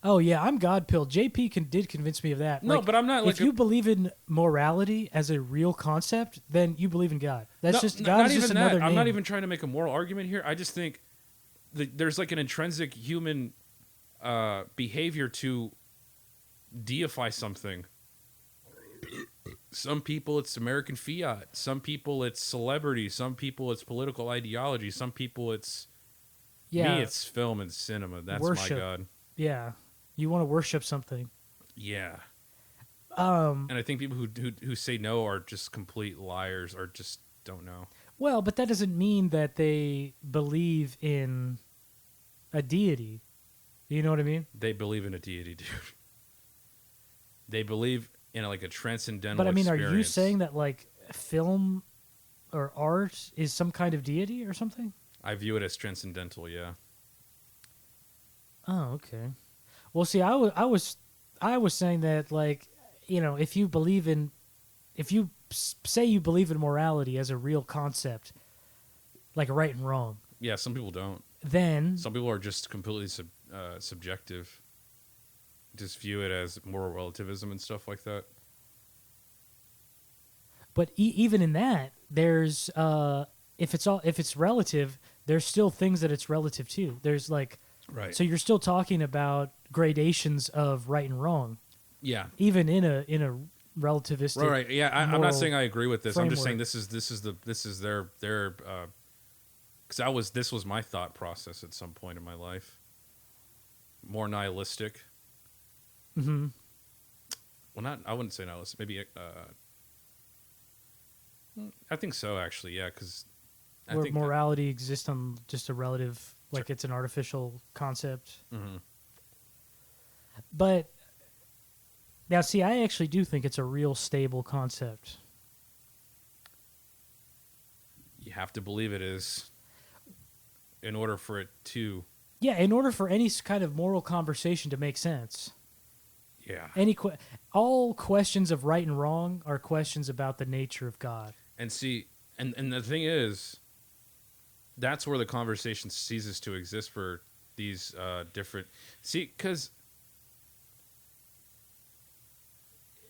A: Oh yeah, I'm God pilled. JP did convince me of that.
C: No,
A: like,
C: but I'm not.
A: If you believe in morality as a real concept, then you believe in God. That's just God is just another name.
C: I'm not even trying to make a moral argument here. I just think there's like an intrinsic human behavior to deify something. Some people it's American fiat, some people it's celebrity, some people it's political ideology, some people it's me, it's film and cinema. That's worship. My God.
A: Yeah, you want to worship something.
C: Yeah. And I think people who say no are just complete liars or just don't know.
A: Well, but that doesn't mean that they believe in a deity. You know what I mean?
C: They believe in a deity, dude. They believe in a transcendental.
A: But I mean,
C: experience.
A: Are you saying that like film or art is some kind of deity or something?
C: I view it as transcendental. Yeah.
A: Oh, okay. Well, see, I was saying that like, if you say you believe in morality as a real concept, like right and wrong.
C: Yeah, some people don't.
A: Then
C: some people are just completely subjective. Just view it as moral relativism and stuff like that.
A: But even in that, there's if it's relative, there's still things that it's relative to. There's like
C: right.
A: So you're still talking about gradations of right and wrong.
C: Yeah.
A: Even in a relativistic.
C: Right. Yeah. I'm not saying I agree with this.
A: Framework.
C: I'm just saying this is their because this was my thought process at some point in my life. More nihilistic.
A: Mm-hmm.
C: Well, I wouldn't say nihilistic. Maybe. I think so, actually. Yeah, because
A: where morality exists on just a relative, like it's an artificial concept.
C: Mm-hmm.
A: But now, see, I actually do think it's a real stable concept.
C: You have to believe it is in order for it to.
A: Yeah, in order for any kind of moral conversation to make sense.
C: Yeah.
A: All questions of right and wrong are questions about the nature of God.
C: And see, and the thing is, that's where the conversation ceases to exist for these different. See, because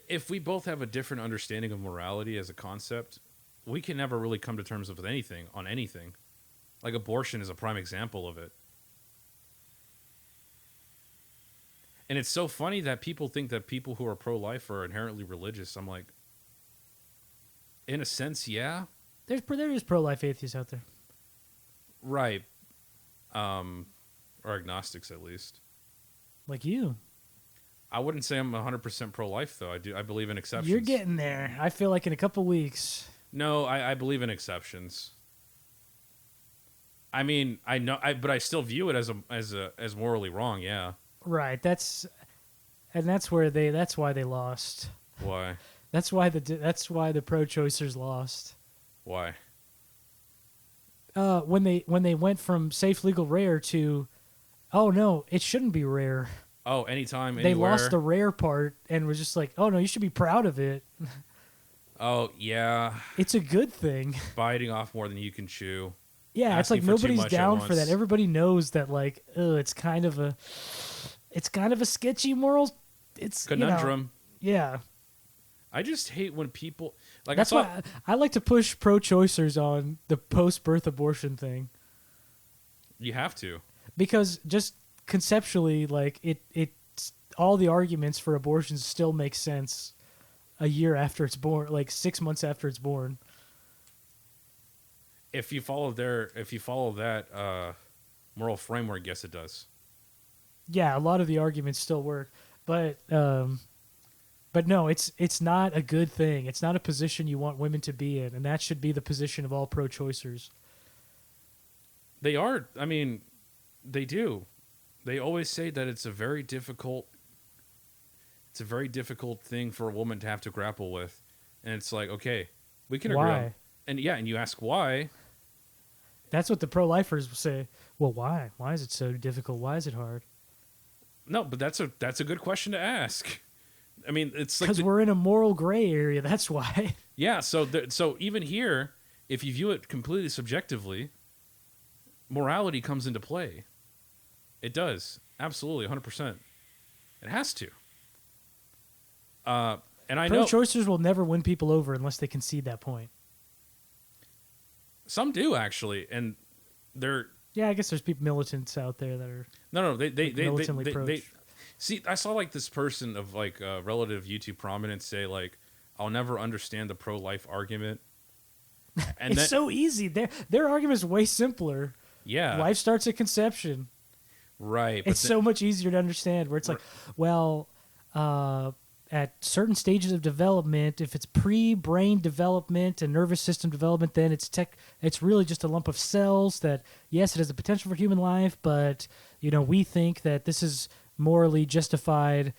C: if we both have a different understanding of morality as a concept, we can never really come to terms with anything on anything. Like abortion is a prime example of it. And it's so funny that people think that people who are pro-life are inherently religious. I'm like, in a sense, yeah.
A: There is pro-life atheists out there.
C: Right. Or agnostics, at least.
A: Like you.
C: I wouldn't say I'm 100% pro-life, though. I believe in exceptions.
A: You're getting there. I feel like in a couple weeks.
C: No, I believe in exceptions. I mean, I know, but I still view it as morally wrong. Yeah.
A: Right. That's why they lost.
C: Why?
A: That's why the pro-choicers lost.
C: Why?
A: When they went from safe, legal, rare to, oh no, it shouldn't be rare.
C: Oh, anytime,
A: They
C: anywhere.
A: lost the rare part and was just like, oh no, you should be proud of it.
C: Oh yeah.
A: It's a good thing.
C: Biting off more than you can chew.
A: Yeah, it's like
C: Asking for too
A: nobody's
C: much
A: down
C: at
A: for that.
C: once.
A: Everybody knows that, like, it's kind of a sketchy moral. It's
C: Conundrum.
A: Yeah.
C: I just hate when people like.
A: That's why I like to push pro-choicers on the post-birth abortion thing.
C: You have to.
A: Because just conceptually, like, it's all the arguments for abortions still make sense a year after it's born, like 6 months after it's born.
C: If you follow that moral framework, yes, it does.
A: Yeah, a lot of the arguments still work, but no, it's not a good thing. It's not a position you want women to be in, and that should be the position of all pro-choicers.
C: They are. I mean, they do. They always say that it's a very difficult thing for a woman to have to grapple with, and it's like, okay, we can agree
A: Why?
C: on, and yeah, and you ask why.
A: That's what the pro-lifers say. Well, why? Why is it so difficult? Why is it hard?
C: No, but that's a good question to ask. I mean, it's like
A: Because we're in a moral gray area. That's why.
C: yeah. So even here, if you view it completely subjectively, morality comes into play. It does, absolutely, 100%. It has to. And I know
A: Pro-choicers will never win people over unless they concede that point.
C: some do actually, and they're
A: Yeah, I guess there's people militants out there that are
C: no, they
A: militantly pro.
C: see. I saw like this person of like relative YouTube prominence say like, "I'll never understand the pro-life argument." And
A: It's
C: then,
A: so easy. Their argument is way simpler.
C: yeah,
A: Life starts at conception.
C: right. But
A: It's so much easier to understand. Where it's like, well, at certain stages of development, if it's pre-brain development and nervous system development, then it's really just a lump of cells that, yes, it has the potential for human life, but we think that this is morally justified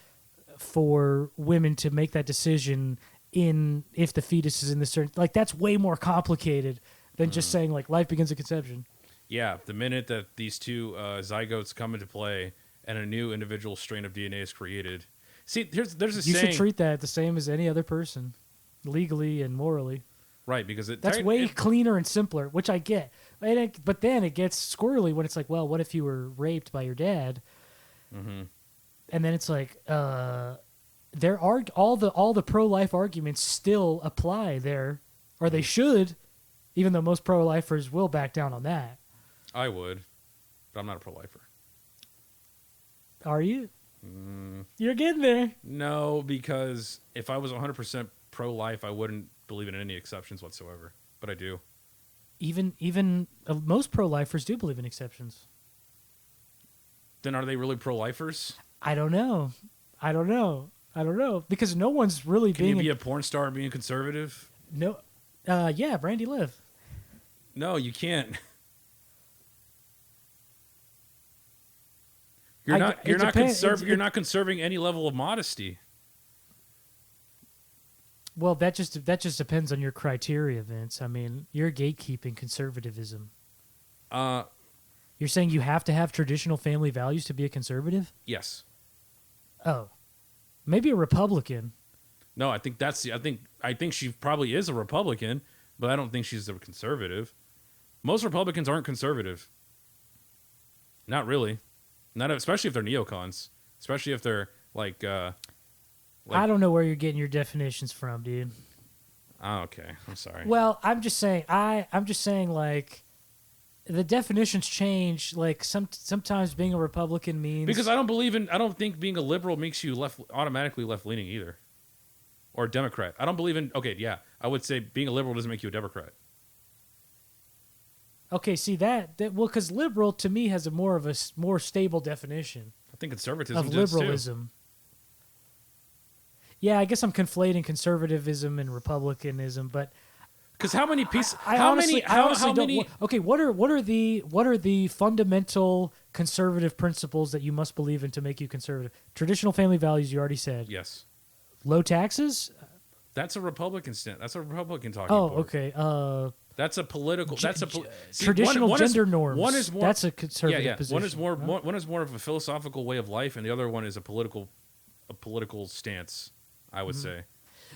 A: for women to make that decision if the fetus is in this certain, like, that's way more complicated than just saying like life begins at conception.
C: yeah, the minute that these two zygotes come into play and a new individual strain of DNA is created. See, there's a
A: You
C: saying,
A: should treat that the same as any other person, legally and morally.
C: right? Because
A: That's way cleaner and simpler, which I get. But then it gets squirrely when it's like, well, what if you were raped by your dad?
C: Mm-hmm.
A: And then it's like, there are all the pro-life arguments still apply there, or they should, even though most pro-lifers will back down on that.
C: I would, but I'm not a pro-lifer.
A: Are you? You're getting there.
C: No, because if I was 100% pro-life, I wouldn't believe in any exceptions whatsoever. But I do.
A: Even most pro-lifers do believe in exceptions.
C: Then are they really pro-lifers?
A: I don't know. Because no one's really
C: Can you be a porn star and being conservative?
A: no. Yeah, Brandy Liv.
C: No, you can't. You're not conserving any level of modesty.
A: Well, that just depends on your criteria, Vince. I mean, you're gatekeeping conservatism. You're saying you have to have traditional family values to be a conservative?
C: Yes.
A: Oh, maybe a Republican.
C: No, I think she probably is a Republican, but I don't think she's a conservative. Most Republicans aren't conservative. Not really. Not especially if they're neocons. Especially if they're like
A: I don't know where you're getting your definitions from, dude.
C: oh, okay. I'm sorry.
A: Well, I'm just saying like the definitions change. Like sometimes being a Republican means
C: Because I don't think being a liberal makes you automatically left leaning either, or a Democrat. I don't believe in. Okay, yeah, I would say being a liberal doesn't make you a Democrat.
A: Okay, see that well, because liberal to me has a more stable definition
C: I think conservatism
A: of
C: does
A: liberalism. Yeah, I guess I'm conflating conservatism and republicanism, but
C: Because how many pieces?
A: I
C: How
A: honestly,
C: many?
A: I honestly
C: How
A: don't.
C: many?
A: Okay, what are the fundamental conservative principles that you must believe in to make you conservative? Traditional family values, you already said.
C: Yes,
A: Low taxes.
C: that's a Republican stint. That's a Republican talking.
A: Oh,
C: point.
A: okay.
C: That's a political. That's a see,
A: traditional
C: one
A: gender
C: is,
A: norms.
C: One is more.
A: That's a conservative position.
C: One is more.
A: Huh?
C: One is more of a philosophical way of life, and the other one is a political stance. I would say.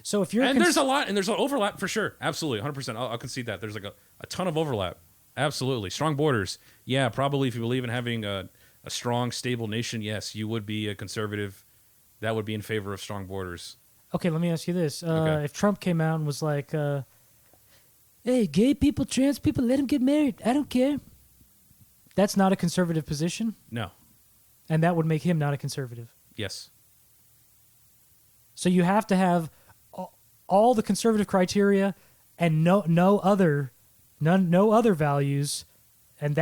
A: So if you're
C: There's a lot, and there's an overlap for sure. Absolutely, 100%. I'll concede that. There's like a ton of overlap. Absolutely, strong borders. Yeah, probably if you believe in having a strong, stable nation, yes, you would be a conservative. That would be in favor of strong borders.
A: Okay, let me ask you this:
C: Okay.
A: if Trump came out and was like, "Hey, gay people, trans people, let them get married. I don't care." That's not a conservative position,
C: No.
A: and that would make him not a conservative.
C: Yes.
A: So you have to have all the conservative criteria and no other values, and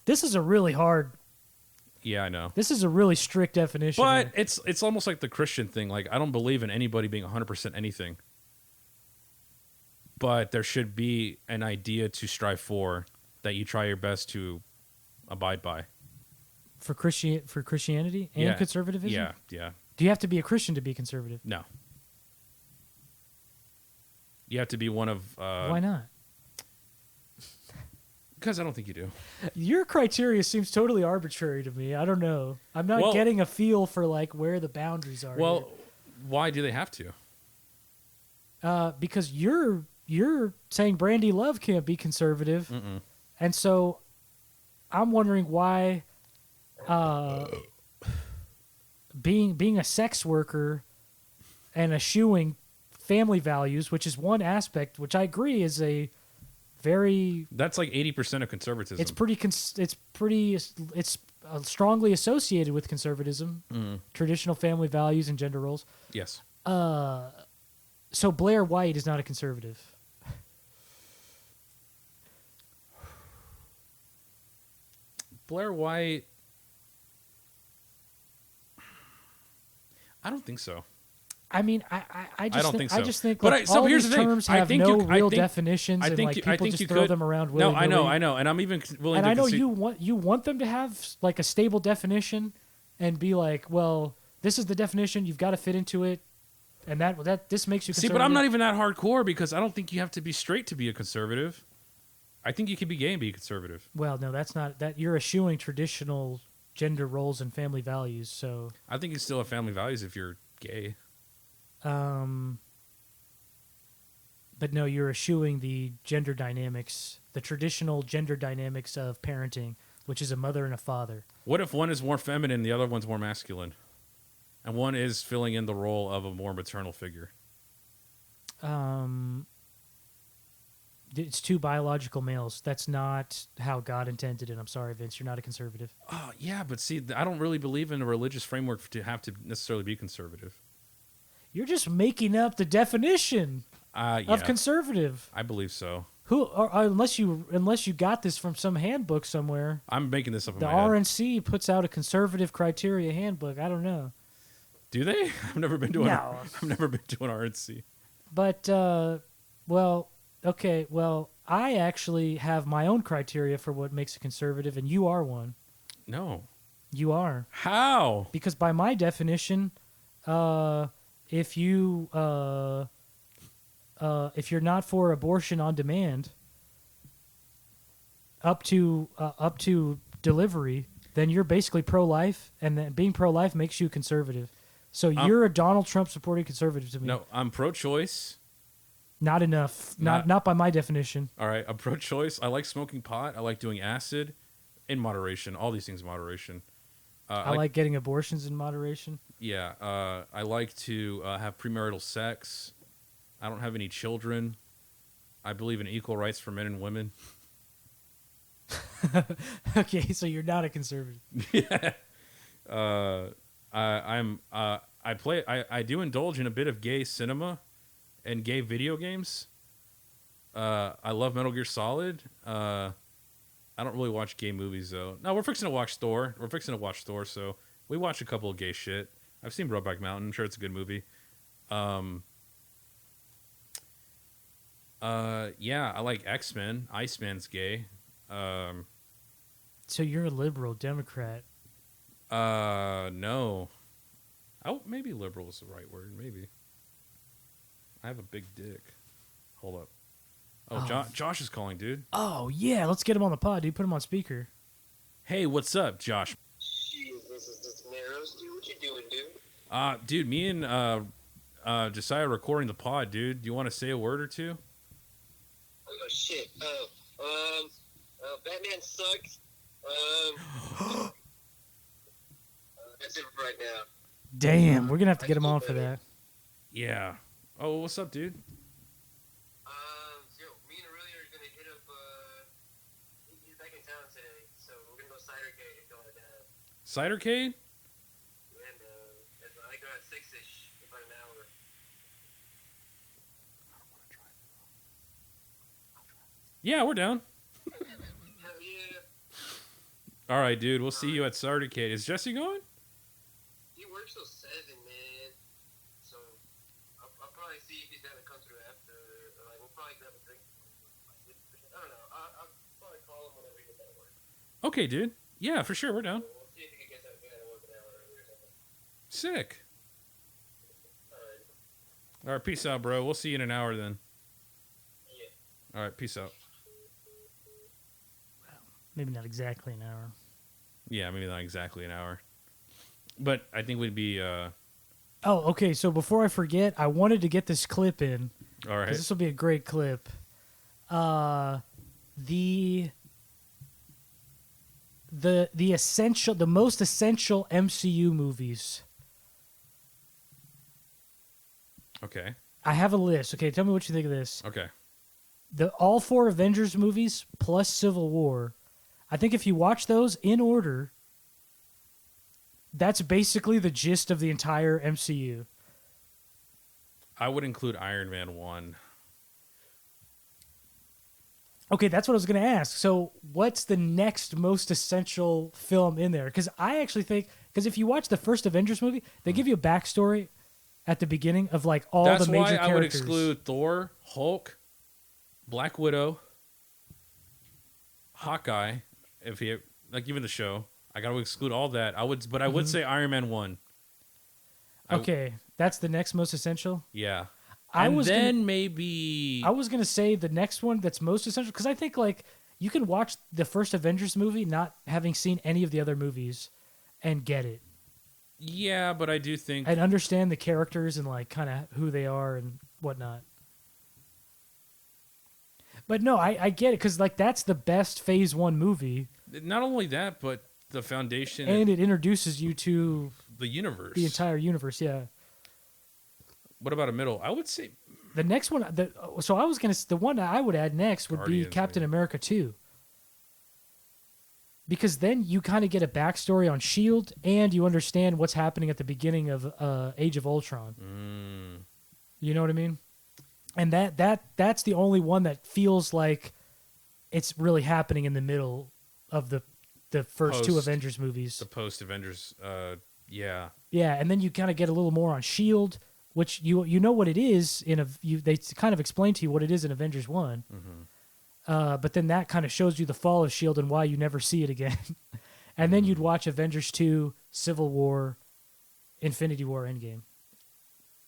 A: this is a really hard.
C: Yeah, I know.
A: This is a really strict definition.
C: But
A: here.
C: it's almost like the Christian thing. Like, I don't believe in anybody being 100% anything. But there should be an idea to strive for that you try your best to abide by.
A: For Christianity and
C: Yeah.
A: conservatism.
C: Yeah, yeah.
A: Do you have to be a Christian to be conservative?
C: No. You have to be one of...
A: Why not?
C: Because I don't think you do.
A: Your criteria seems totally arbitrary to me. I don't know. I'm not getting a feel for like where the boundaries are.
C: Well, why do they have to?
A: Because you're saying Brandy Love can't be conservative, and so I'm wondering why being a sex worker and eschewing family values, which is one aspect, which I agree is a very
C: That's like 80% of conservatism.
A: it's strongly associated with conservatism, traditional family values and gender roles.
C: Yes.
A: So Blair White is not a conservative.
C: Blair White... I don't think so.
A: I mean, I just
C: don't think so.
A: I just think
C: But
A: like,
C: so
A: all
C: here's
A: these
C: the thing.
A: terms
C: I
A: have
C: think
A: no
C: you- I
A: real
C: think-
A: definitions,
C: I
A: and
C: think
A: like
C: you-
A: people
C: I think
A: just
C: you
A: throw
C: could.
A: them around
C: No,
A: willy-nilly.
C: I know, and I'm even willing to
A: And I know
C: concede.
A: you want them to have like a stable definition, and be like, well, this is the definition. You've got to fit into it, and this makes you
C: See,
A: conservative.
C: but I'm not even that hardcore because I don't think you have to be straight to be a conservative. I think you can be gay and be a conservative.
A: Well, no, that's not that. You're eschewing traditional gender roles and family values. So,
C: I think you still have family values if you're gay.
A: but no, you're eschewing the gender dynamics, the traditional gender dynamics of parenting, which is a mother and a father.
C: What if one is more feminine and the other one's more masculine? And one is filling in the role of a more maternal figure.
A: It's two biological males. That's not how God intended it. I'm sorry, Vince. You're not a conservative.
C: Oh, yeah, but see, I don't really believe in a religious framework to have to necessarily be conservative.
A: You're just making up the definition
C: Yeah,
A: of conservative.
C: I believe so.
A: Unless you got this from some handbook somewhere.
C: I'm making this up in
A: The
C: my head.
A: RNC puts out a conservative criteria handbook. I don't know.
C: Do they? I've never been to
A: No.
C: I've never been to an RNC.
A: But okay. Well, I actually have my own criteria for what makes a conservative, and you are one.
C: No.
A: You are.
C: How?
A: Because by my definition, if you're not for abortion on demand up to delivery, then you're basically pro-life, and then being pro-life makes you conservative. So you're a Donald Trump supporting conservative to me.
C: No, I'm pro-choice.
A: Not enough. Not by my definition.
C: All right, I'm pro-choice. I like smoking pot. I like doing acid in moderation. All these things in moderation.
A: I like getting abortions in moderation.
C: Yeah, I like to have premarital sex. I don't have any children. I believe in equal rights for men and women.
A: Okay, so you're not a conservative.
C: Yeah. I do indulge in a bit of gay cinema and gay video games. I love Metal Gear Solid. I don't really watch gay movies though. No, we're fixing to watch Thor. So we watch a couple of gay shit. I've seen Brokeback Mountain. I'm sure it's a good movie. Yeah, I like X-Men. Iceman's gay.
A: So you're a liberal Democrat.
C: No. Oh, maybe liberal is the right word. Maybe. I have a big dick. Hold up. Oh, Josh is calling, dude.
A: Oh, yeah. Let's get him on the pod, dude. Put him on speaker.
C: Hey, what's up, Josh?
D: Jeez, this is just Narrows, dude. What you doing, dude?
C: Dude, me and Josiah are recording the pod, dude. Do you want to say a word or two?
D: Oh, shit. Batman sucks. That's it right now.
A: Damn, we're going to have to get him on for that.
C: Yeah. Oh, what's up, dude?
D: So me and Aurelia are gonna hit up, he's back in town today, so we're gonna go cidercade and go down.
C: Cidercade?
D: And, I go at 6-ish, about an hour.
C: Yeah, we're down.
D: Hell yeah.
C: All right, dude. We'll see you at Cidercade. Is Jesse going?
D: He works till 7, man. So, I'll probably see if he's gonna come through after, like, we'll probably grab a drink. I don't know, I'll probably call him whenever he gets out of work.
C: Okay, dude. Yeah, for sure. We're down.
D: We'll see if he can get out of work an hour earlier or something.
C: Sick.
D: Alright.
C: All right, peace out, bro. We'll see you in an hour then.
D: Yeah.
C: All right, peace out.
A: Maybe not exactly an hour.
C: Yeah, maybe not exactly an hour. But I think we'd be...
A: Oh, okay. So before I forget, I wanted to get this clip in.
C: All right.
A: This will be a great clip. The most essential MCU movies.
C: Okay.
A: I have a list. Okay, tell me what you think of this.
C: Okay.
A: All 4 Avengers movies plus Civil War. I think if you watch those in order, that's basically the gist of the entire MCU.
C: I would include Iron Man 1.
A: Okay, that's what I was going to ask. So what's the next most essential film in there? Because I actually think, because if you watch the first Avengers movie, they give you a backstory at the beginning of like all
C: That's
A: the major characters.
C: That's why I would exclude Thor, Hulk, Black Widow, Hawkeye, if he, like even the show. I got to exclude all that. I would say Iron Man 1.
A: Okay, that's the next most essential?
C: Yeah.
A: Maybe I was gonna say the next one that's most essential because I think like you can watch the first Avengers movie not having seen any of the other movies and get it.
C: Yeah, but I do think
A: and understand the characters and like kind of who they are and whatnot. But no, I get it because like that's the best Phase 1 movie.
C: Not only that, but the foundation
A: and it introduces you to
C: the universe,
A: the entire universe. Yeah.
C: What about a middle? I would say
A: the next one. So I was the one I would add next would be Captain America 2, because then you kind of get a backstory on Shield and you understand what's happening at the beginning of Age of Ultron. You know what I mean? And that's the only one that feels like it's really happening in the middle of the first 2 Avengers movies.
C: The post Avengers, yeah.
A: Yeah, and then you kind of get a little more on Shield. Which you know what it is they kind of explain to you what it is in Avengers 1, but then that kind of shows you the fall of S.H.I.E.L.D. and why you never see it again. And then you'd watch Avengers 2, Civil War, Infinity War, Endgame.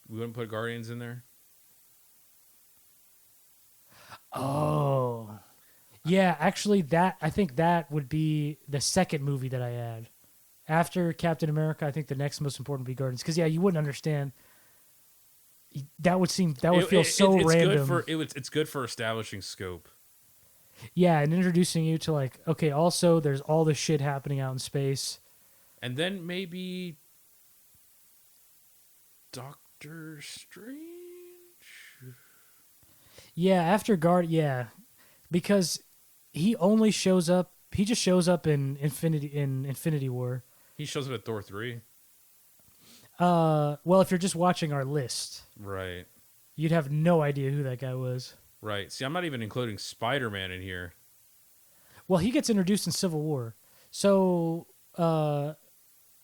C: We wouldn't put Guardians in there?
A: Oh. Yeah, actually I think that would be the second movie that I add. After Captain America, I think the next most important would be Guardians. Because, yeah, you wouldn't understand... That would feel so random.
C: It's good for establishing scope.
A: Yeah, and introducing you to like, okay, also there's all this shit happening out in space.
C: And then maybe Doctor Strange?
A: Yeah, after yeah. Because he only shows up. He just shows up in Infinity War.
C: He shows up at Thor 3.
A: Well, if you're just watching our list,
C: Right.
A: you'd have no idea who that guy was.
C: Right. See, I'm not even including Spider-Man in here.
A: Well, he gets introduced in Civil War. So,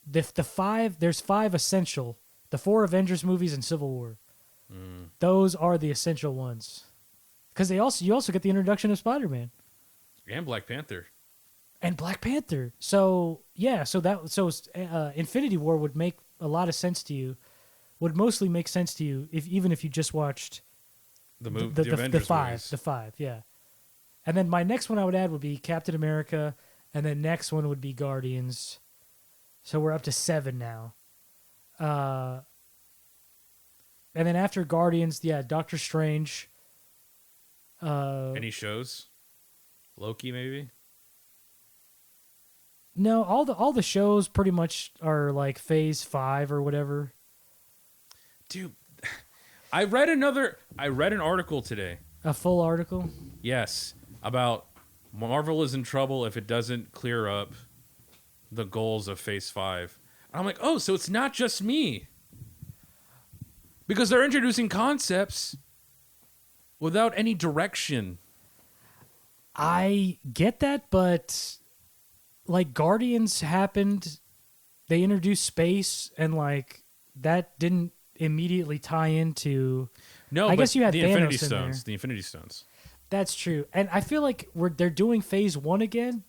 A: there's 5 essential. The 4 Avengers movies and Civil War. Those are the essential ones. Because you also get the introduction of Spider-Man
C: And Black Panther.
A: and Black Panther. So yeah, Infinity War would make a lot of sense to you. Would mostly make sense to you even if you just watched
C: The movie,
A: the
C: Avengers
A: 5,
C: movies.
A: the 5, yeah. And then my next one I would add would be Captain America, and then next one would be Guardians. So we're up to 7 now. And then after Guardians, yeah, Doctor Strange.
C: Any shows? Loki, maybe?
A: No, all the shows pretty much are like Phase 5 or whatever.
C: Dude, I read an article today.
A: A full article.
C: Yes, about Marvel is in trouble if it doesn't clear up the goals of Phase 5. I'm like, oh, so it's not just me. Because they're introducing concepts without any direction.
A: I get that, but like Guardians happened, they introduced space, and like that didn't immediately tie into.
C: No,
A: I
C: but
A: guess you had
C: the
A: Thanos
C: Infinity
A: in
C: Stones.
A: there.
C: The Infinity Stones.
A: That's true, and I feel like they're doing Phase 1 again,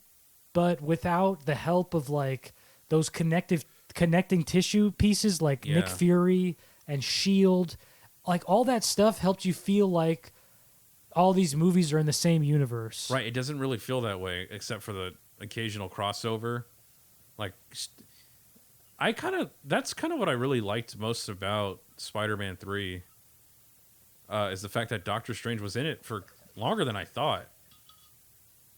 A: but without the help of like those connecting tissue pieces like Nick
C: Yeah.
A: Fury and Shield, like all that stuff helped you feel like all these movies are in the same universe.
C: Right, it doesn't really feel that way except for the occasional crossover. Like that's kind of what I really liked most about Spider-Man 3 is the fact that Doctor Strange was in it for longer than I thought,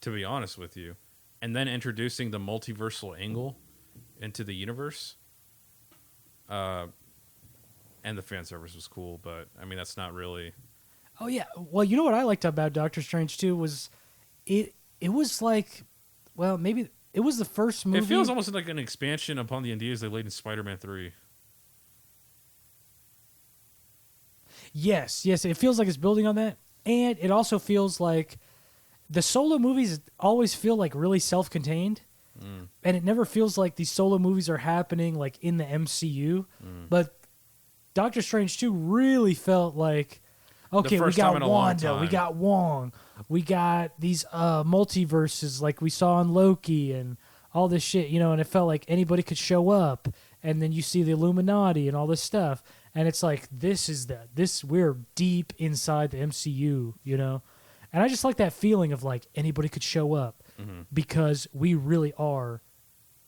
C: to be honest with you. And then introducing the multiversal angle into the universe. And the fan service was cool, but I mean that's not really.
A: Oh yeah. Well, you know what I liked about Doctor Strange too was it was like, well, maybe it was the first movie.
C: It feels almost like an expansion upon the ideas they laid in Spider-Man 3.
A: Yes, it feels like it's building on that, and it also feels like the solo movies always feel like really self-contained, and it never feels like these solo movies are happening like in the MCU. But Doctor Strange 2 really felt like, okay, we
C: first time
A: got
C: in a long
A: Wanda, we
C: time.
A: got Wong, we got these multiverses like we saw in Loki and all this shit, and it felt like anybody could show up, and then you see the Illuminati and all this stuff, and it's like we're deep inside the MCU, and I just like that feeling of like anybody could show up because we really are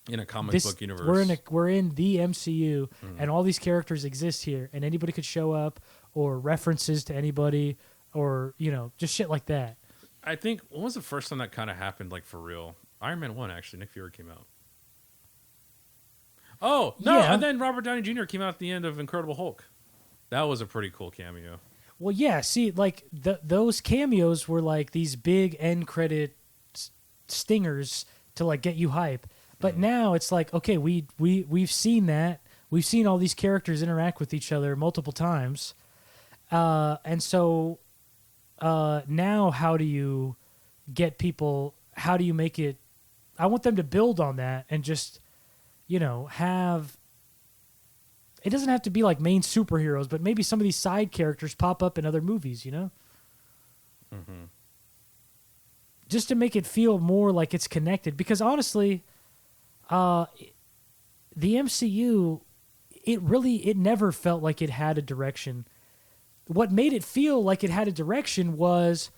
C: In a comic book universe.
A: We're in the MCU, and all these characters exist here, and anybody could show up, or references to anybody, or just shit like that.
C: I think, when was the first time that kind of happened, like, for real? Iron Man 1, actually. Nick Fury came out. Oh, no,
A: Yeah.
C: and then Robert Downey Jr. came out at the end of Incredible Hulk. That was a pretty cool cameo.
A: Well, yeah. See, like those cameos were like these big end credit stingers to like get you hype. But now it's like, okay, we've seen that. We've seen all these characters interact with each other multiple times, and so now how do you get people? How do you make it? I want them to build on that and just have. It doesn't have to be like main superheroes, but maybe some of these side characters pop up in other movies, Just to make it feel more like it's connected. Because honestly, the MCU, it never felt like it had a direction. What made it feel like it had a direction was,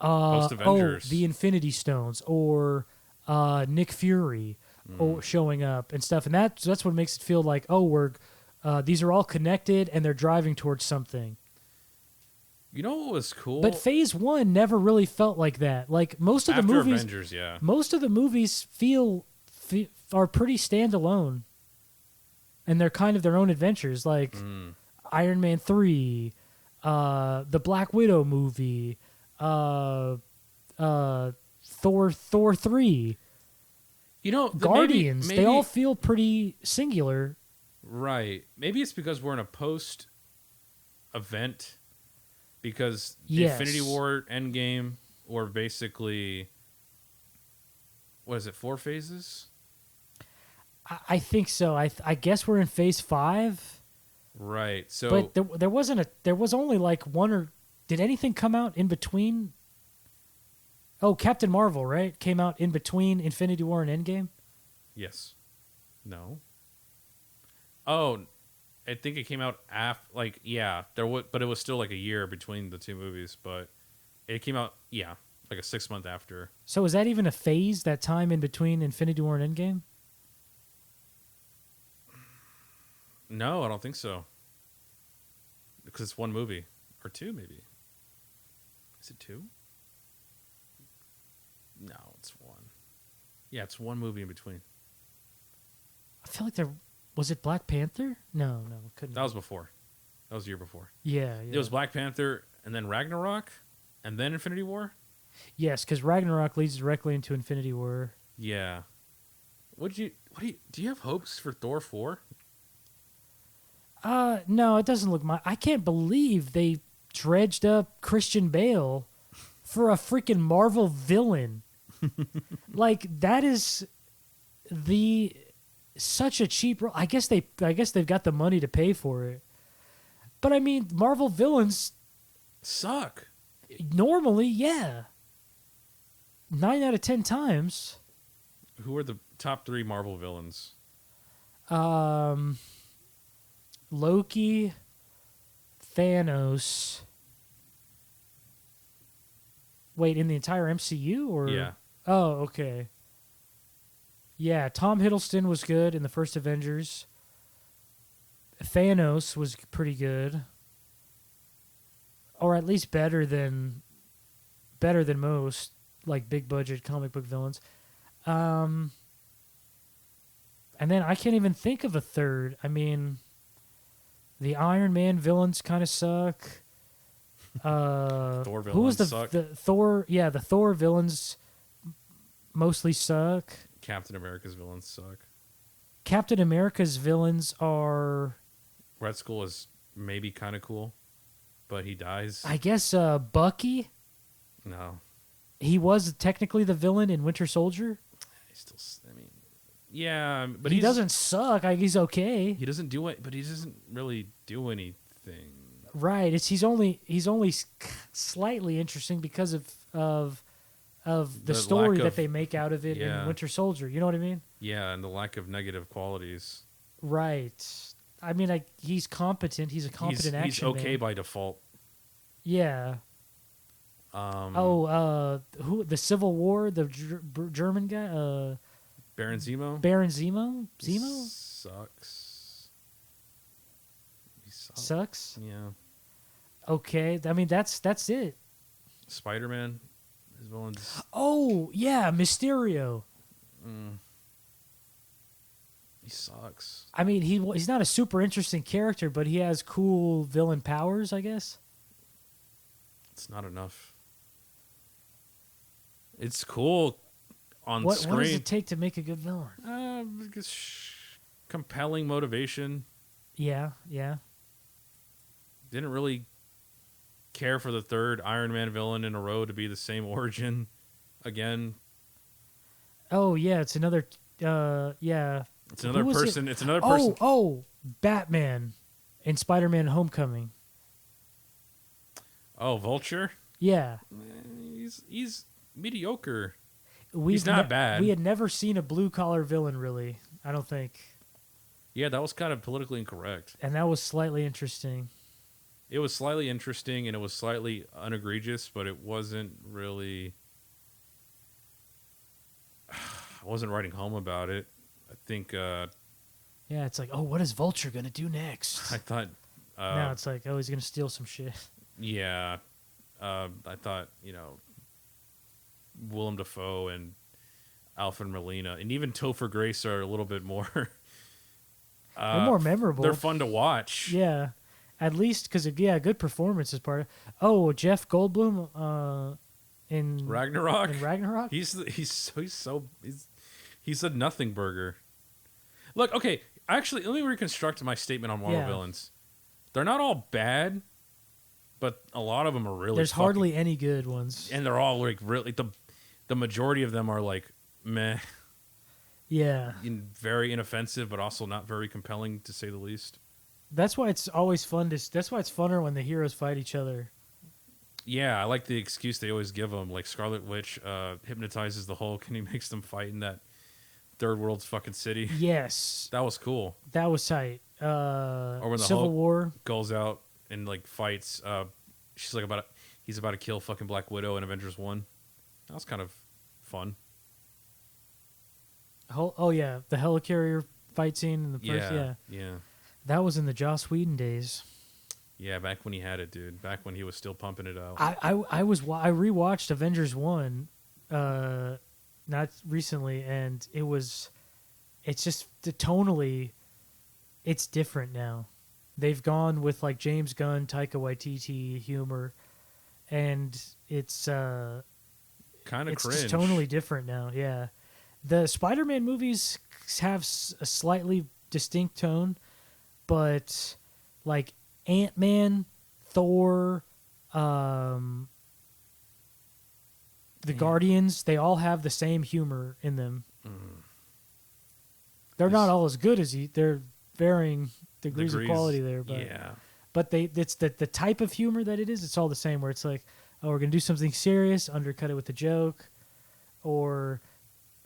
C: Post-Avengers.
A: the Infinity Stones or Nick Fury showing up and stuff, and that's what makes it feel like, these are all connected and they're driving towards something.
C: You know what was cool?
A: But Phase 1 never really felt like that. Like most of the
C: After
A: movies,
C: Avengers, yeah.
A: most of the movies are pretty standalone, and they're kind of their own adventures. Like Iron Man 3, the Black Widow movie, Thor 3, Guardians.
C: Maybe,
A: they all feel pretty singular.
C: Right. Maybe it's because we're in a post-event, because
A: Yes.
C: Infinity War Endgame, or basically, what is it, 4 phases?
A: I think so. I guess we're in phase 5.
C: Right. So,
A: But there was only like one, or did anything come out in between? Oh, Captain Marvel, right? Came out in between Infinity War and Endgame?
C: yes. No. Oh, I think it came out after, like, yeah, but it was still like a year between the 2 movies, but it came out, yeah, like a 6-month after.
A: So is that even a phase, that time in between Infinity War and Endgame?
C: No, I don't think so. Because it's 1 movie. Or 2, maybe. Is it 2? No, it's 1. Yeah, it's 1 movie in between.
A: I feel like was it Black Panther? No, it couldn't.
C: That was before. That was the year before.
A: Yeah.
C: It was Black Panther, and then Ragnarok, and then Infinity War?
A: Yes, because Ragnarok leads directly into Infinity War.
C: Yeah. Do you have hopes for Thor 4?
A: No, it doesn't look I can't believe they dredged up Christian Bale for a freaking Marvel villain. Like, that is such a cheap role. I guess they've got the money to pay for it. But I mean, Marvel villains
C: Suck.
A: normally, yeah. 9 out of 10 times.
C: Who are the top 3 Marvel villains?
A: Loki, Thanos. Wait, in the entire MCU, or?
C: Yeah.
A: Oh, okay. Yeah, Tom Hiddleston was good in the first Avengers. Thanos was pretty good, or at least better than most, like, big budget comic book villains. And then I can't even think of a third. I mean, the Iron Man villains kind of suck.
C: Thor
A: Who was
C: villains suck.
A: the Thor? Yeah, the Thor villains mostly suck.
C: Captain America's villains suck.
A: Captain America's villains are,
C: Red Skull is maybe kind of cool, but he dies.
A: I guess, Bucky.
C: No.
A: He was technically the villain in Winter Soldier.
C: He's still, I mean, yeah, but
A: he doesn't suck. He's okay.
C: He doesn't do it, but he doesn't really do anything.
A: Right. He's only slightly interesting because of the story that they make out of it in Winter Soldier. You know what I mean?
C: Yeah, and the lack of negative qualities.
A: Right. I mean, he's competent. He's a competent action
C: He's okay
A: man.
C: by default.
A: Yeah. Who, the Civil War, the German guy,
C: Baron Zemo.
A: Baron Zemo. Zemo
C: sucks. He
A: sucks.
C: Yeah.
A: Okay, I mean that's it.
C: Spider-Man, his villains.
A: Oh yeah, Mysterio.
C: He sucks.
A: I mean, he's not a super interesting character, but he has cool villain powers, I guess.
C: It's not enough. It's cool on screen.
A: What does it take to make a good villain?
C: Compelling motivation.
A: Yeah.
C: Didn't really care for the 3rd Iron Man villain in a row to be the same origin again.
A: Oh yeah, it's another. Yeah.
C: It's another person. It's another person.
A: Oh, Batman in Spider-Man: Homecoming.
C: Oh, Vulture.
A: Yeah.
C: He's mediocre.
A: He's
C: not bad.
A: We had never seen a blue-collar villain, really. I don't think.
C: Yeah, that was kind of politically incorrect.
A: And that was slightly interesting.
C: It was slightly interesting, and it was slightly unegregious, but it wasn't really. I wasn't writing home about it. I think.
A: Yeah, it's like, oh, what is Vulture gonna do next?
C: I thought.
A: Now it's like, oh, he's gonna steal some shit.
C: Yeah, I thought, Willem Dafoe and Alfred Molina and even Topher Grace are a little bit more.
A: They're more memorable.
C: They're fun to watch.
A: Yeah, at least because good performance is part of. Oh, Jeff Goldblum in
C: Ragnarok.
A: In Ragnarok,
C: He's a nothing burger. Look, okay, actually, let me reconstruct my statement on Marvel villains. They're not all bad, but a lot of them are really.
A: There's hardly any good ones,
C: and they're all like really the majority of them are like meh.
A: Yeah,
C: very inoffensive, but also not very compelling to say the least.
A: That's why it's always fun that's why it's funner when the heroes fight each other.
C: Yeah, I like the excuse they always give them. Like Scarlet Witch hypnotizes the Hulk and he makes them fight in that third world's fucking city.
A: Yes.
C: That was cool.
A: That was tight.
C: Or when the
A: Civil
C: Hulk
A: War
C: goes out and like fights. She's like he's about to kill fucking Black Widow in Avengers 1. That was kind of fun.
A: Oh yeah, the helicarrier fight scene in the first.
C: Yeah.
A: That was in the Joss Whedon days.
C: Yeah, back when he had it, dude. Back when he was still pumping it out.
A: I rewatched Avengers 1 not recently, and it's just tonally it's different now. They've gone with like James Gunn, Taika Waititi humor, and it's
C: kind of cringe.
A: Just tonally different now. Yeah, the Spider-Man movies have a slightly distinct tone, but like Ant-Man, Thor, the Guardians, they all have the same humor in them. They're not all as good as they're varying degrees of quality there, but it's the type of humor that it is. It's all the same. Where it's like, oh, we're gonna do something serious, undercut it with a joke, or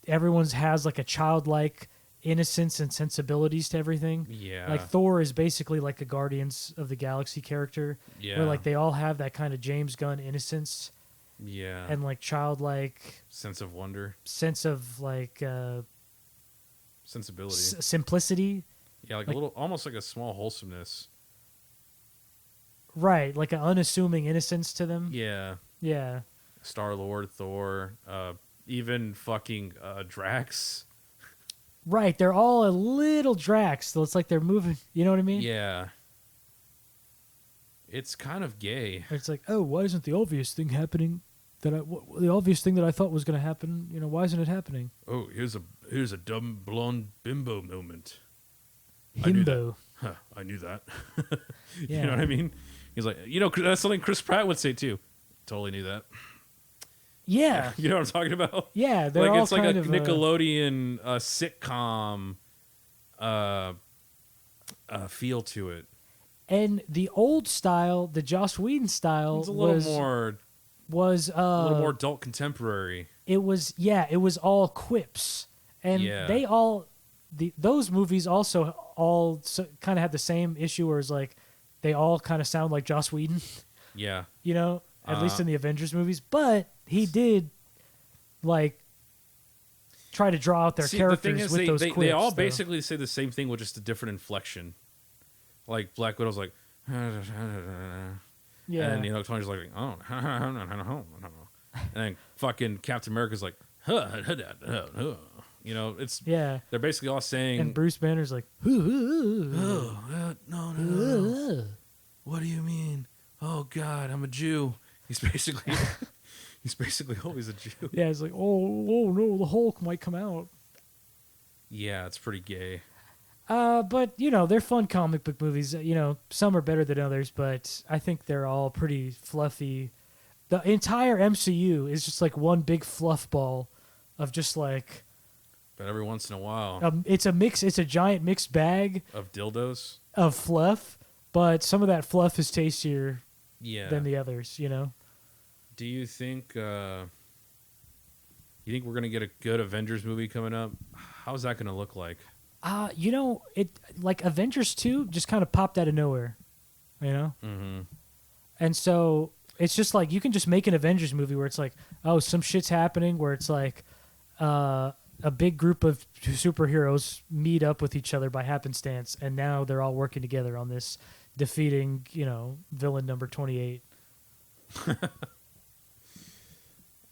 A: everyone's has like a childlike innocence and sensibilities to everything.
C: Yeah.
A: Like Thor is basically like a Guardians of the Galaxy character.
C: Yeah.
A: Where like they all have that kind of James Gunn innocence.
C: Yeah.
A: And like childlike
C: sense of wonder.
A: Sense of like
C: sensibility.
A: Simplicity.
C: Yeah, like a little almost like a small wholesomeness.
A: Right, like an unassuming innocence to them.
C: Yeah.
A: Yeah.
C: Star-Lord, Thor, even fucking Drax.
A: Right, they're all a little Drax, so it's like they're moving. You know what I mean?
C: Yeah. It's kind of gay.
A: It's like, oh, why isn't the obvious thing happening? The obvious thing that I thought was going to happen, why isn't it happening?
C: Oh, here's a dumb blonde bimbo moment.
A: Himbo.
C: I knew that.
A: Yeah.
C: You know what I mean? He's like, that's something Chris Pratt would say too. Totally knew that.
A: Yeah.
C: You know what I'm talking about?
A: Yeah, they're all
C: it's like
A: kind
C: a
A: of
C: Nickelodeon sitcom feel to it.
A: And the old style, the Joss Whedon style,
C: It's a little more adult contemporary.
A: It was all quips, and those movies also all kind of had the same issue, where it's like they all kind of sound like Joss Whedon.
C: Yeah,
A: at least in the Avengers movies, but he did like try to draw out their characters with those quips.
C: They all basically say the same thing with just a different inflection. Like Black Widow's like,
A: yeah,
C: and Tony's like, oh, and then fucking Captain America's like, it's they're basically all saying,
A: and Bruce Banner's like,
C: no, what do you mean? Oh God, I'm a Jew. He's basically always a Jew.
A: Yeah, he's like, oh no, the Hulk might come out.
C: Yeah, it's pretty gay.
A: But they're fun comic book movies. Some are better than others, but I think they're all pretty fluffy. The entire MCU is just like one big fluff ball of just like.
C: But every once in a while,
A: it's a giant mixed bag
C: of dildos
A: of fluff. But some of that fluff is tastier than the others.
C: Do you think? You think we're gonna get a good Avengers movie coming up? How's that gonna look like?
A: It like Avengers 2 just kind of popped out of nowhere,
C: Mm-hmm.
A: And so it's just like you can just make an Avengers movie where it's like, oh, some shit's happening where it's like a big group of superheroes meet up with each other by happenstance, and now they're all working together on this, defeating, villain number 28.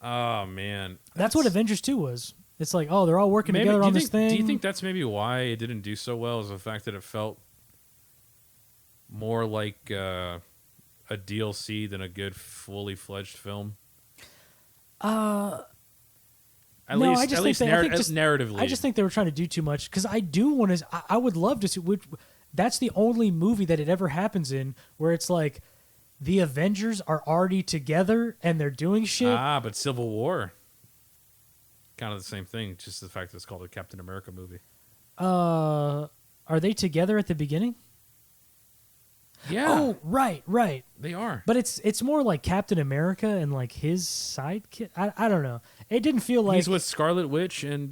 C: Oh, man.
A: That's what Avengers 2 was. It's like, oh, they're all working together on this thing.
C: Do you think that's maybe why it didn't do so well, is the fact that it felt more like a DLC than a good, fully fledged film? At
A: No,
C: least,
A: I just
C: at
A: think
C: least
A: they- I think just-
C: narratively.
A: I just think they were trying to do too much because I do want to. I would love to see. That's the only movie that it ever happens in where it's like the Avengers are already together and they're doing shit.
C: But Civil War, kind of the same thing. Just the fact that it's called a Captain America movie.
A: Are they together at the beginning?
C: Yeah.
A: Oh, right.
C: They are.
A: But it's more like Captain America and like his sidekick. I don't know. It didn't feel like
C: He's with Scarlet Witch and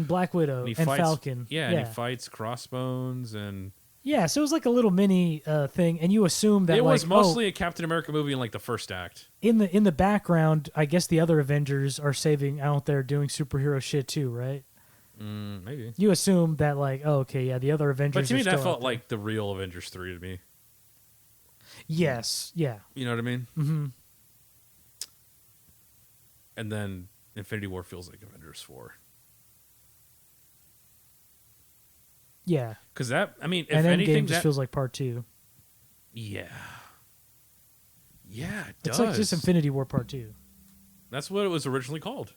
A: Black Widow
C: he
A: and
C: fights,
A: Falcon.
C: Yeah, and he fights Crossbones and
A: Yeah, so it was like a little mini thing, and you assume that
C: it was
A: like,
C: mostly a Captain America movie in like the first act.
A: in the background. I guess the other Avengers are saving out there doing superhero shit too, right?
C: Maybe.
A: You assume that like, oh, okay, yeah, the other Avengers.
C: But to me,
A: are
C: that
A: still
C: felt
A: out there.
C: like the real Avengers 3 to me.
A: Yes, yeah.
C: You know what I mean?
A: Mm-hmm.
C: And then Infinity War feels like Avengers 4.
A: Yeah,
C: Because that, I mean, if
A: and
C: anything,
A: Endgame just
C: that,
A: feels like part 2.
C: yeah. Yeah, it does.
A: It's like just Infinity War part 2.
C: That's what it was originally called.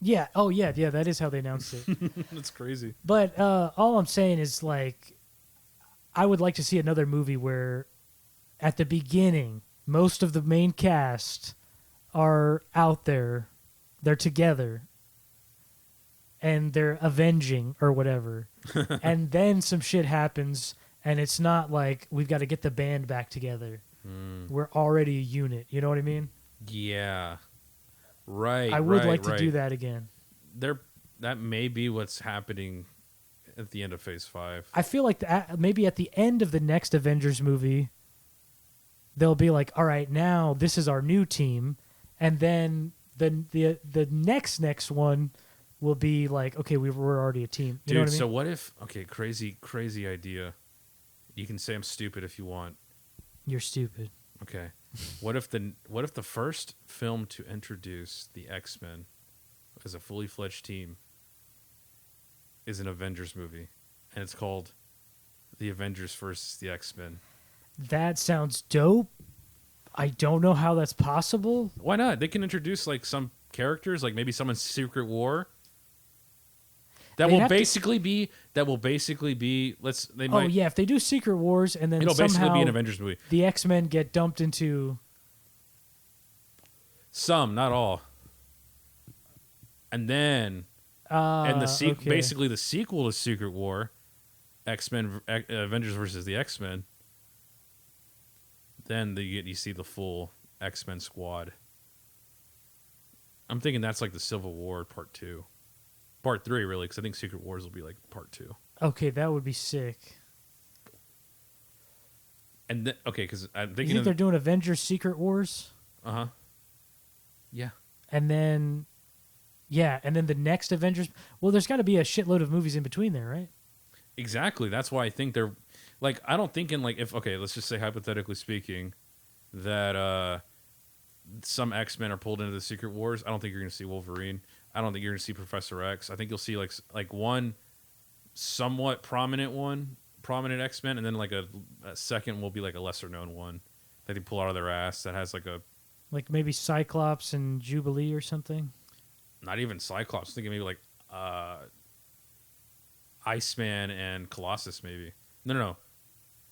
A: Yeah. Oh, yeah. That is how they announced it.
C: That's crazy.
A: But all I'm saying is, like, I would like to see another movie where, at the beginning, most of the main cast are out there, they're together, and they're avenging or whatever, and then some shit happens, and it's not like we've got to get the band back together. We're already a unit. You know what I mean?
C: Yeah. Right.
A: I would like to
C: right.
A: do that again.
C: That may be what's happening at the end of Phase 5.
A: I feel like maybe at the end of the next Avengers movie, they'll be like, all right, now this is our new team. And then the next one will be like, okay, we're already a team. You
C: Dude,
A: know what I mean?
C: so what if, okay, crazy idea. You can say I'm stupid if you want.
A: You're stupid.
C: Okay. What if the first film to introduce the X-Men as a fully fledged team is an Avengers movie, and it's called The Avengers versus the X-Men?
A: That sounds dope. I don't know how that's possible.
C: Why not? They can introduce like some characters, like maybe someone's Secret War. That
A: They'd
C: will
A: have to-
C: basically be. They
A: Oh
C: might.
A: yeah, if they do Secret Wars and then
C: It'll basically
A: somehow
C: be an Avengers movie.
A: the X-Men get dumped into
C: Some, not all. And then,
A: okay.
C: basically the sequel to Secret War, Avengers versus the X-Men. Then you see the full X-Men squad. I'm thinking that's like the Civil War Part 2. Part 3, really, because I think Secret Wars will be like Part 2.
A: Okay, that would be sick.
C: And then, okay, because I'm
A: You
C: thinking
A: think they're doing Avengers Secret Wars?
C: Uh-huh. Yeah.
A: And then the next Avengers. Well, there's got to be a shitload of movies in between there, right?
C: Exactly. That's why I think they're like, I don't think in like, if, okay, let's just say hypothetically speaking that some X-Men are pulled into the Secret Wars. I don't think you're going to see Wolverine. I don't think you're going to see Professor X. I think you'll see like one somewhat prominent X-Men, and then like a second will be like a lesser known one that they pull out of their ass that has like a,
A: Like maybe Cyclops and Jubilee or something.
C: not even Cyclops. I'm thinking maybe like Iceman and Colossus maybe. No,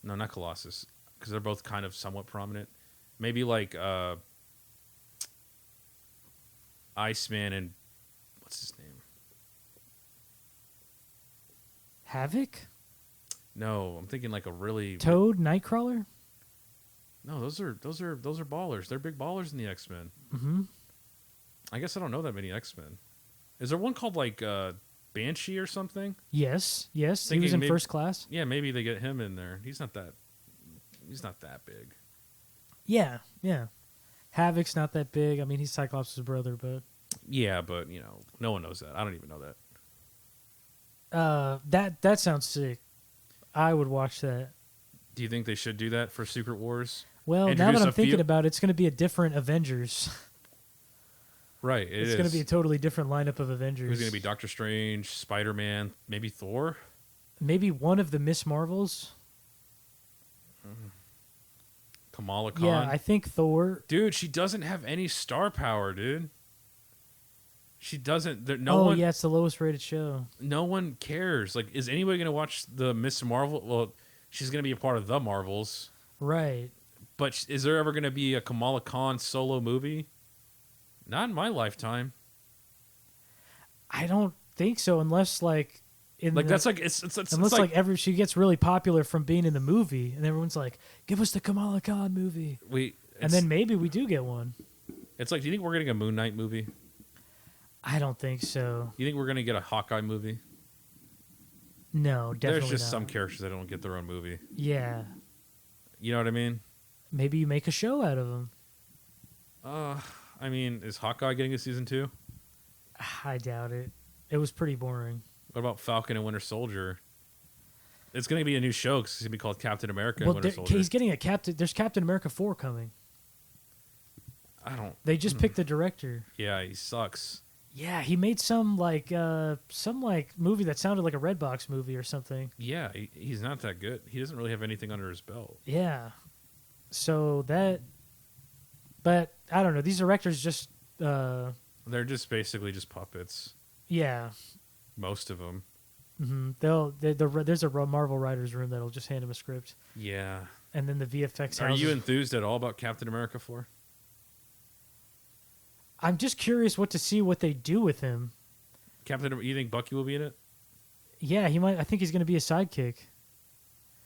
C: not Colossus, because they're both kind of somewhat prominent. Maybe like Iceman and what's his name?
A: Havoc?
C: No, I'm thinking like a really
A: Toad? Nightcrawler?
C: No, those are ballers. They're big ballers in the X-Men.
A: Mm-hmm.
C: I guess I don't know that many X-Men. Is there one called like Banshee or something?
A: Yes. He was
C: Thinking
A: in
C: maybe-
A: First Class.
C: Yeah, maybe they get him in there. He's not that big.
A: Yeah. Havoc's not that big. I mean, he's Cyclops' brother, but
C: Yeah, but no one knows that. I don't even know that.
A: that sounds sick. I would watch that.
C: Do you think they should do that for Secret Wars?
A: Well, now
C: Introduce
A: that I'm
C: a few-
A: thinking about it, it's going to be a different Avengers.
C: Right,
A: It's going to be a totally different lineup of Avengers.
C: Who's going to be Doctor Strange, Spider-Man, maybe Thor?
A: Maybe one of the Miss Marvels.
C: Kamala Khan?
A: Yeah, I think Thor.
C: Dude, she doesn't have any star power, dude. She doesn't.
A: Yeah, it's the lowest rated show.
C: No one cares. Like, is anybody going to watch the Miss Marvel? Well, she's going to be a part of the Marvels.
A: Right.
C: But is there ever going to be a Kamala Khan solo movie? Not in my lifetime.
A: I don't think so, unless like
C: that's like it's
A: unless like she gets really popular from being in the movie, and everyone's like, "Give us the Kamala Khan movie." And then maybe we do get one.
C: It's like, do you think we're getting a Moon Knight movie?
A: I don't think so.
C: You think we're going to get a Hawkeye movie?
A: No, definitely
C: There's just
A: not.
C: some characters that don't get their own movie.
A: Yeah.
C: You know what I mean?
A: Maybe you make a show out of them.
C: I mean, is Hawkeye getting a season 2?
A: I doubt it. It was pretty boring.
C: What about Falcon and Winter Soldier? It's going to be a new show because it's going to be called Captain America and Winter Soldier.
A: He's getting a Captain. There's Captain America 4 coming. They just picked the director.
C: Yeah, he sucks.
A: Yeah, he made some movie that sounded like a Redbox movie or something.
C: Yeah, he's not that good. He doesn't really have anything under his belt.
A: Yeah. So but I don't know. These directors just
C: they're just basically just puppets.
A: Yeah.
C: Most of them.
A: Mm-hmm. There's a Marvel writers room that'll just hand him a script.
C: Yeah.
A: And then the VFX.
C: Are you enthused at all about Captain America 4?
A: I'm just curious to see what they do with him.
C: You think Bucky will be in it?
A: Yeah, he might. I think he's going to be a sidekick.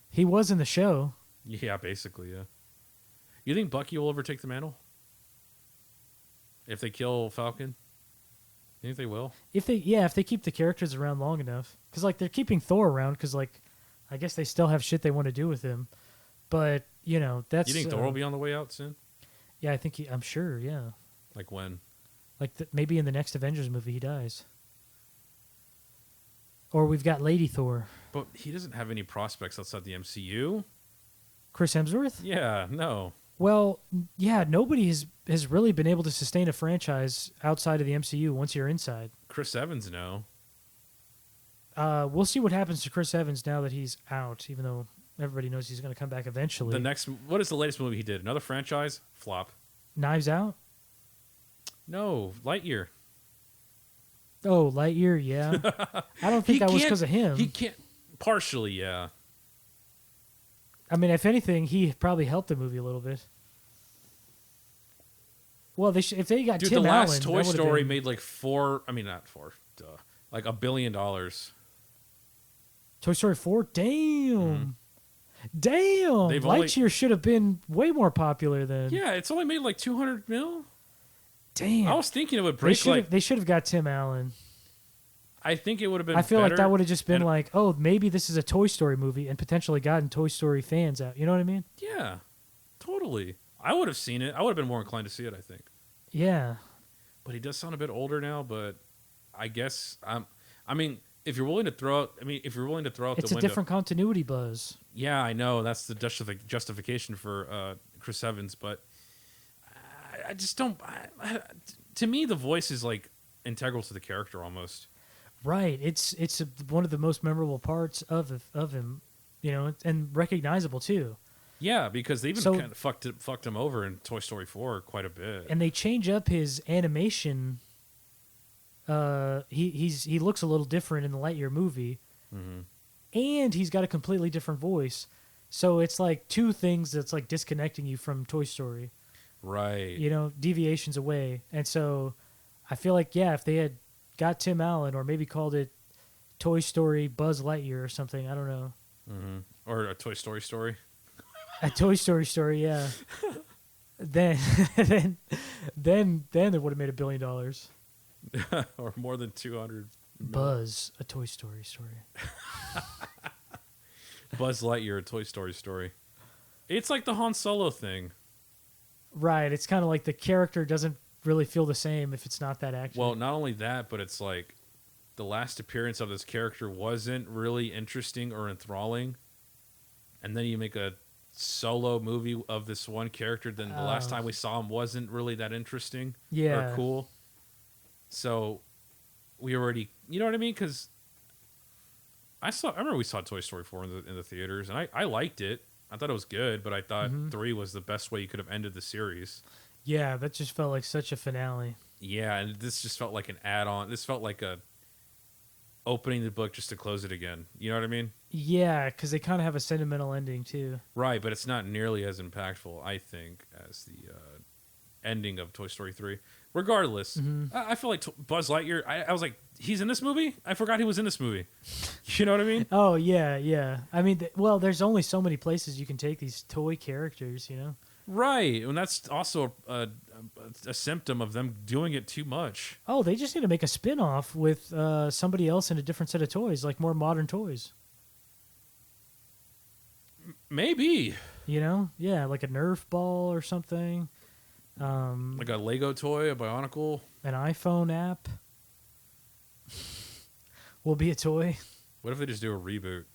A: He was in the show.
C: Yeah, basically, yeah. You think Bucky will overtake the mantle? If they kill Falcon? You think they will?
A: If they keep the characters around long enough. Because, like, they're keeping Thor around because, like, I guess they still have shit they want to do with him. But, that's...
C: You think Thor will be on the way out soon?
A: Yeah, I'm sure, yeah.
C: Like when?
A: Like maybe in the next Avengers movie he dies. Or we've got Lady Thor.
C: But he doesn't have any prospects outside the MCU.
A: Chris Hemsworth?
C: Yeah, no.
A: Well, yeah, nobody has really been able to sustain a franchise outside of the MCU once you're inside.
C: Chris Evans, no.
A: We'll see what happens to Chris Evans now that he's out, even though everybody knows he's going to come back eventually.
C: What is the latest movie he did? Another franchise? Flop.
A: Knives Out?
C: No, Lightyear.
A: Oh, Lightyear, yeah. I don't think that was because of him.
C: He can't. Partially, yeah.
A: I mean, if anything, he probably helped the movie a little bit. Well, if they got Tim Allen,
C: the last Toy Story made like like $1 billion.
A: Toy Story 4? Damn. Mm-hmm. Damn. Lightyear should have been way more popular than.
C: Yeah, it's only made like 200 mil.
A: Damn.
C: I was thinking it would break
A: They should have got Tim Allen.
C: I think it would have been
A: I feel
C: better,
A: like that would have just been like, oh, maybe this is a Toy Story movie and potentially gotten Toy Story fans out. You know what I mean?
C: Yeah, totally. I would have seen it. I would have been more inclined to see it, I think.
A: Yeah.
C: But he does sound a bit older now, but I guess if you're willing to throw out
A: it's
C: the window.
A: It's a different continuity buzz.
C: Yeah, I know. That's the justification for Chris Evans, but I just don't. To me, the voice is like integral to the character almost.
A: Right. It's one of the most memorable parts of him, and recognizable too.
C: Yeah, because they even kind of fucked him over in Toy Story 4 quite a bit.
A: And they change up his animation. He looks a little different in the Lightyear movie, and he's got a completely different voice. So it's like two things that's like disconnecting you from Toy Story.
C: Right.
A: Deviations away. And so I feel like, yeah, if they had got Tim Allen or maybe called it Toy Story Buzz Lightyear or something, I don't know.
C: Mm-hmm. Or a Toy Story story.
A: A Toy Story story, yeah. then it would have made $1 billion.
C: Or more than 200.
A: Buzz, a Toy Story story.
C: Buzz Lightyear, a Toy Story story. It's like the Han Solo thing.
A: Right. It's kind of like the character doesn't really feel the same if it's not that accurate.
C: Well, not only that, but it's like the last appearance of this character wasn't really interesting or enthralling. And then you make a solo movie of this one character, then the last time we saw him wasn't really that interesting or cool. So we already, you know what I mean? Because I remember we saw Toy Story 4 in the theaters, and I liked it. I thought it was good, but I thought 3 was the best way you could have ended the series.
A: Yeah, that just felt like such a finale.
C: Yeah, and this just felt like an add-on. This felt like a opening the book just to close it again. You know what I mean?
A: Yeah, because they kind of have a sentimental ending too.
C: Right, but it's not nearly as impactful, I think, as the ending of Toy Story 3. Regardless, I feel like Buzz Lightyear, I was like, he's in this movie? I forgot he was in this movie. You know what I mean?
A: Oh, yeah, yeah. I mean, well, there's only so many places you can take these toy characters, you know?
C: Right, and that's also a symptom of them doing it too much.
A: Oh, they just need to make a spin-off with somebody else in a different set of toys, like more modern toys.
C: Maybe.
A: You know? Yeah, like a Nerf ball or something.
C: Like a Lego toy, a Bionicle.
A: An iPhone app will be a toy.
C: What if they just do a reboot?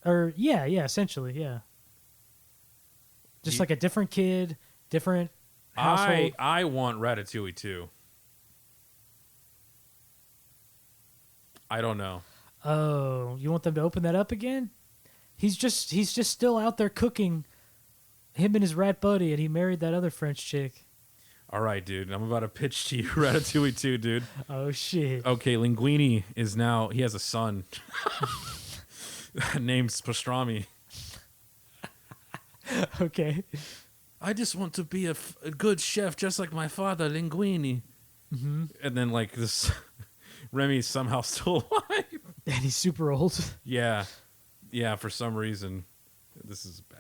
A: Or, yeah, essentially, yeah. Just like a different kid, different household.
C: I want Ratatouille too. I don't know.
A: Oh, you want them to open that up again? He's just still out there cooking. Him and his rat buddy, and he married that other French chick.
C: All right, dude. I'm about to pitch to you Ratatouille 2, dude.
A: Oh, shit.
C: Okay, Linguini is now... He has a son named Pastrami.
A: Okay.
C: I just want to be a good chef just like my father, Linguini.
A: Mm-hmm.
C: And then, like, this... Remy's somehow still alive.
A: And he's super old.
C: Yeah. Yeah, for some reason. This is bad.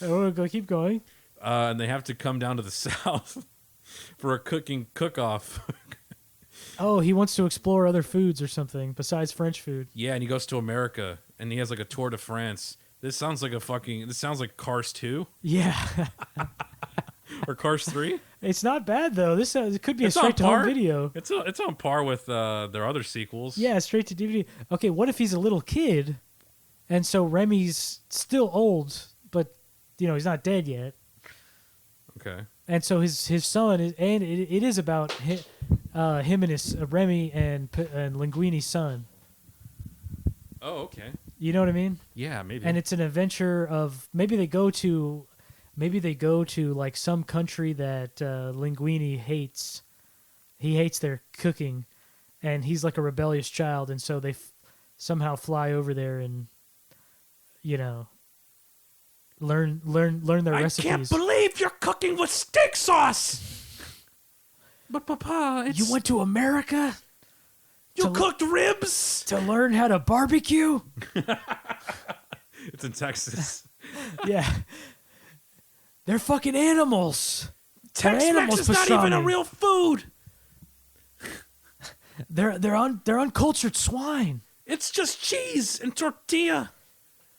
A: Oh, keep going.
C: And they have to come down to the south for a cooking cook-off.
A: Oh, he wants to explore other foods or something besides French food.
C: Yeah, and he goes to America, and he has like a tour de France. This sounds like This sounds like Cars 2
A: Yeah.
C: or Cars 3.
A: It's not bad, though. This it could be
C: It's
A: a
C: on
A: straight-to-home
C: par.
A: video.
C: It's on par with their other sequels.
A: Yeah, straight to DVD. Okay, what if he's a little kid, and so Remy's still old, but, you know, he's not dead yet.
C: Okay.
A: And so his son is, and it is about him and his Remy and Linguini's son.
C: Oh, okay.
A: You know what I mean?
C: Yeah, maybe.
A: And it's an adventure of maybe they go to like some country that Linguini hates. He hates their cooking, and he's like a rebellious child, and so they somehow fly over there and, you know, learn their recipes.
C: I can't believe you're cooking with steak sauce. But Papa,
A: You went to America
C: you
A: to-
C: cooked ribs.
A: to learn how to barbecue?
C: It's in Texas.
A: Yeah. They're fucking animals.
C: Tex-Mex
A: animals,
C: is not even a
A: pastrami.
C: real food.
A: They're uncultured swine.
C: It's just cheese and tortilla.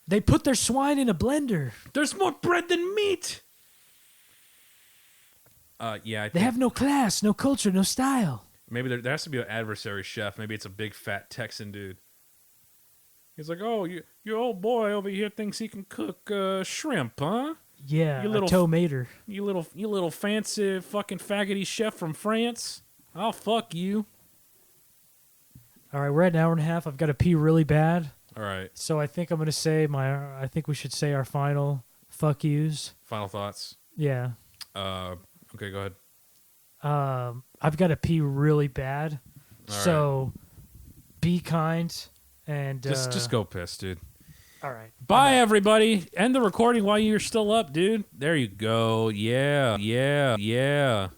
A: They put their swine in a blender.
C: There's more bread than meat. Yeah, I
A: They
C: think
A: have no class, no culture, no style.
C: maybe there has to be an adversary chef. Maybe it's a big fat Texan dude. He's like, oh, your old boy over here thinks he can cook shrimp, huh?
A: Yeah,
C: You
A: a
C: little
A: tomater.
C: You little fancy fucking faggoty chef from France. I'll fuck you.
A: All right, we're at an hour and a half. I've got to pee really bad.
C: All right.
A: So I think I'm going to say I think we should say our final fuck yous.
C: Final thoughts.
A: Yeah.
C: Okay, go ahead.
A: I've got to pee really bad.
C: All
A: So be kind and
C: Just go piss, dude.
A: All right.
C: Bye, everybody. End the recording while you're still up, dude. There you go. Yeah.